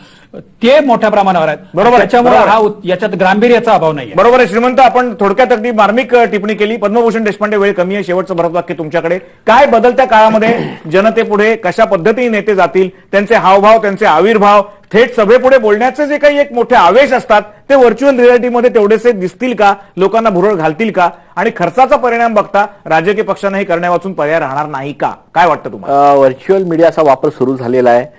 ते मोठ्या प्रमाणावर आहेत. बरोबर. त्याच्यामुळे याच्यात गांभीर्याचा अभाव नाही. बरोबर आहे श्रीमंत, आपण थोडक्यात अगदी मार्मिक टिप्पणी केली. पद्मभूषण देशपांडे, वेळ कमी आहे, शेवटचं भरत वाक्य तुमच्याकडे. काय बदलत्या काळामध्ये जनतेपुढे कशा पद्धतीने नेते जातील, त्यांचे हावभाव, त्यांचे आविर्भाव, थेट सभेपुढे बोलण्याचे जे काही एक मोठे आवेश असतात ते व्हर्च्युअल रियालिटीमध्ये तेवढेसे दिसतील का, लोकांना भुरळ घालतील का, आणि खर्चाचा परिणाम बघता राजकीय पक्षांना हे करण्यावाचून पर्याय राहणार नाही का, काय वाटतं तुम्हाला? व्हर्च्युअल मीडियाचा वापर सुरू झालेला आहे.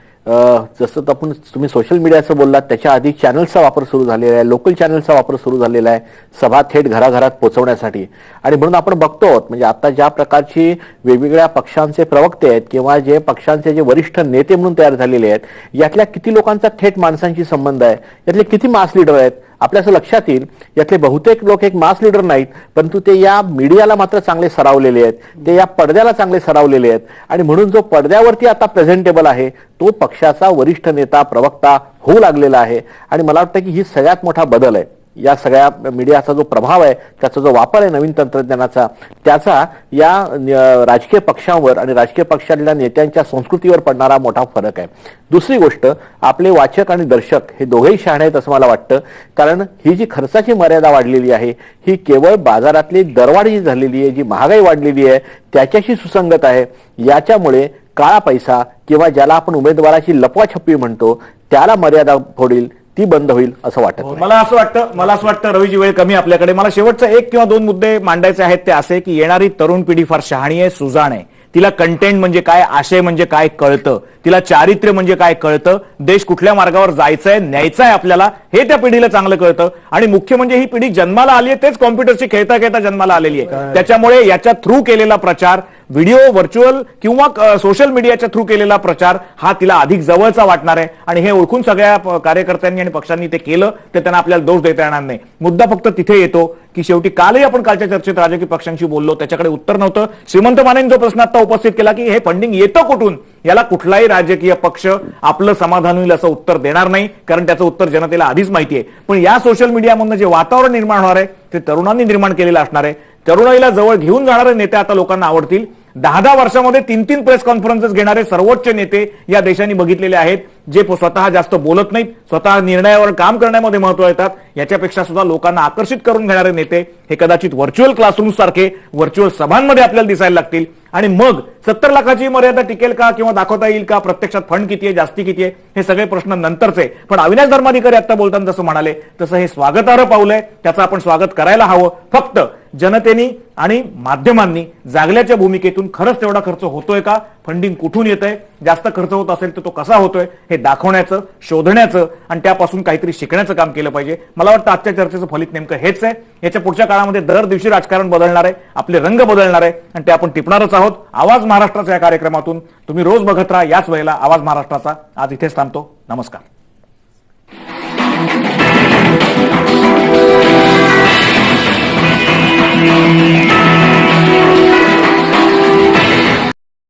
जसं तुम्ही सोशल मीडियाचं बोललात त्याच्या आधी चॅनल्सचा वापर सुरू झालेला आहे, लोकल चॅनल्सचा वापर सुरू झालेला आहे सभा थेट घराघरात पोहोचवण्यासाठी. आणि म्हणून आपण बघतो म्हणजे आता ज्या प्रकारची वेगवेगळ्या पक्षांचे प्रवक्ते आहेत किंवा जे पक्षांचे जे वरिष्ठ नेते म्हणून तयार झालेले आहेत, यातल्या किती लोकांचा थेट माणसांशी संबंध आहे, यातले किती मास लीडर आहेत. आपल्या असं लक्षात येईल यातले बहुतेक लोक एक मास लीडर नाहीत, परंतु ते या मीडियाला मात्र चांगले सरावलेले आहेत, ते या पडद्याला चांगले सरावलेले आहेत. आणि म्हणून जो पडद्यावरती आता प्रेझेंटेबल आहे तो पक्षाचा वरिष्ठ नेता प्रवक्ता होऊ लागलेला आहे. आणि मला वाटतं की ही सगळ्यात मोठा बदल आहे. या सगळ्या मीडियाचा जो प्रभाव आहे, त्याचा जो वापर आहे नवीन तंत्रज्ञानाचा, त्याचा या राजकीय पक्षांवर आणि राजकीय पक्षातल्या नेत्यांच्या संस्कृतीवर पडणारा मोठा फरक आहे. दुसरी गोष्ट, आपले वाचक आणि दर्शक हे दोघेही शहाणे आहेत असं मला वाटतं, कारण ही जी खर्चाची मर्यादा वाढलेली आहे ही केवळ बाजारातली दरवाढ जी झालेली आहे, जी महागाई वाढलेली आहे त्याच्याशी सुसंगत आहे. याच्यामुळे काळा पैसा किंवा ज्याला आपण उमेदवाराची लपवाछपवी म्हणतो त्याला मर्यादा फोडील, ती बंद होईल असं वाटत. मला असं वाटतं रवीजी, वेळ कमी आपल्याकडे. मला शेवटचा एक किंवा दोन मुद्दे मांडायचे आहेत. ते असे की येणारी तरुण पिढी फार शहाणी आहे, सुजाण आहे. तिला कंटेंट म्हणजे काय, आशय म्हणजे काय कळतं, तिला चारित्र्य म्हणजे काय कळतं, देश कुठल्या मार्गावर जायचंय न्यायचंय आपल्याला हे त्या पिढीला चांगलं कळतं. आणि मुख्य म्हणजे ही पिढी जन्माला आली आहे तेच कॉम्प्युटरशी खेळता खेळता जन्माला आलेली आहे. त्याच्यामुळे याच्या थ्रू केलेला प्रचार, व्हिडिओ, व्हर्च्युअल किंवा सोशल मीडियाच्या थ्रू केलेला प्रचार हा तिला अधिक जवळचा वाटणार आहे. आणि हे ओळखून सगळ्या कार्यकर्त्यांनी आणि पक्षांनी ते केलं तर त्यांना आपल्याला दोष देता येणार नाही. मुद्दा फक्त तिथे येतो की शेवटी कालही आपण कालच्या चर्चेत राजकीय पक्षांशी बोललो, त्याच्याकडे उत्तर नव्हतं. श्रीमंत मानेंनी जो प्रश्न आता उपस्थित केला की हे फंडिंग येतं कुठून, याला कुठलाही राजकीय पक्ष आपलं समाधान होईल असं उत्तर देणार नाही, कारण त्याचं उत्तर जनतेला आधीच माहिती आहे. पण या सोशल मीडियामधून जे वातावरण निर्माण होणार आहे ते तरुणांनी निर्माण केलेलं असणार आहे. तरुणाईला जवळ घेऊन जाणारे नेते आता लोकांना आवडतील. 10 वर्षामध्ये 3 प्रेस कॉन्फरन्सेस घेणारे सर्वोच्च नेते या देशाने बघितलेले आहेत, जे स्वतः जास्त बोलत नाहीत, स्वतः निर्णयावर काम करण्यामध्ये महत्व येतात. याच्यापेक्षा सुद्धा लोकांना आकर्षित करून घेणारे नेते हे कदाचित व्हर्च्युअल क्लासरूम सारखे व्हर्च्युअल सभांमध्ये आपल्याला दिसायला लागतील. आणि मग 70 लाखाची मर्यादा टिकेल का किंवा दाखवता येईल का, प्रत्यक्षात फंड किती आहे, जास्ती किती आहे, हे सगळे प्रश्न नंतरचे. पण अविनाश धर्माधिकारी आता बोलताना जसं म्हणाले तसं हे स्वागतार्ह पाऊल आहे, त्याचं आपण स्वागत करायला हवं. फक्त जनतेने आणि माध्यमांनी जागल्याच्या भूमिकेतून खरंच तेवढा खर्च होतोय का फंडिंग कुठून येतंय, जास्त खर्च होत असेल तर तो कसा होतोय हे दाखवण्याचं, शोधण्याचं आणि त्यापासून काहीतरी शिकण्याचं काम केलं पाहिजे. मला वाटतं आजच्या चर्चेचं फलित नेमकं हेच आहे. याच्या पुढच्या काळामध्ये दर दिवशी राजकारण बदलणार आहे, आपले रंग बदलणार आहे आणि ते आपण टिपणारच आहोत. आवाज महाराष्ट्राच्या या कार्यक्रमातून तुम्ही रोज बघत राहा याच वेळेला आवाज महाराष्ट्राचा. आज इथेच थांबतो. नमस्कार.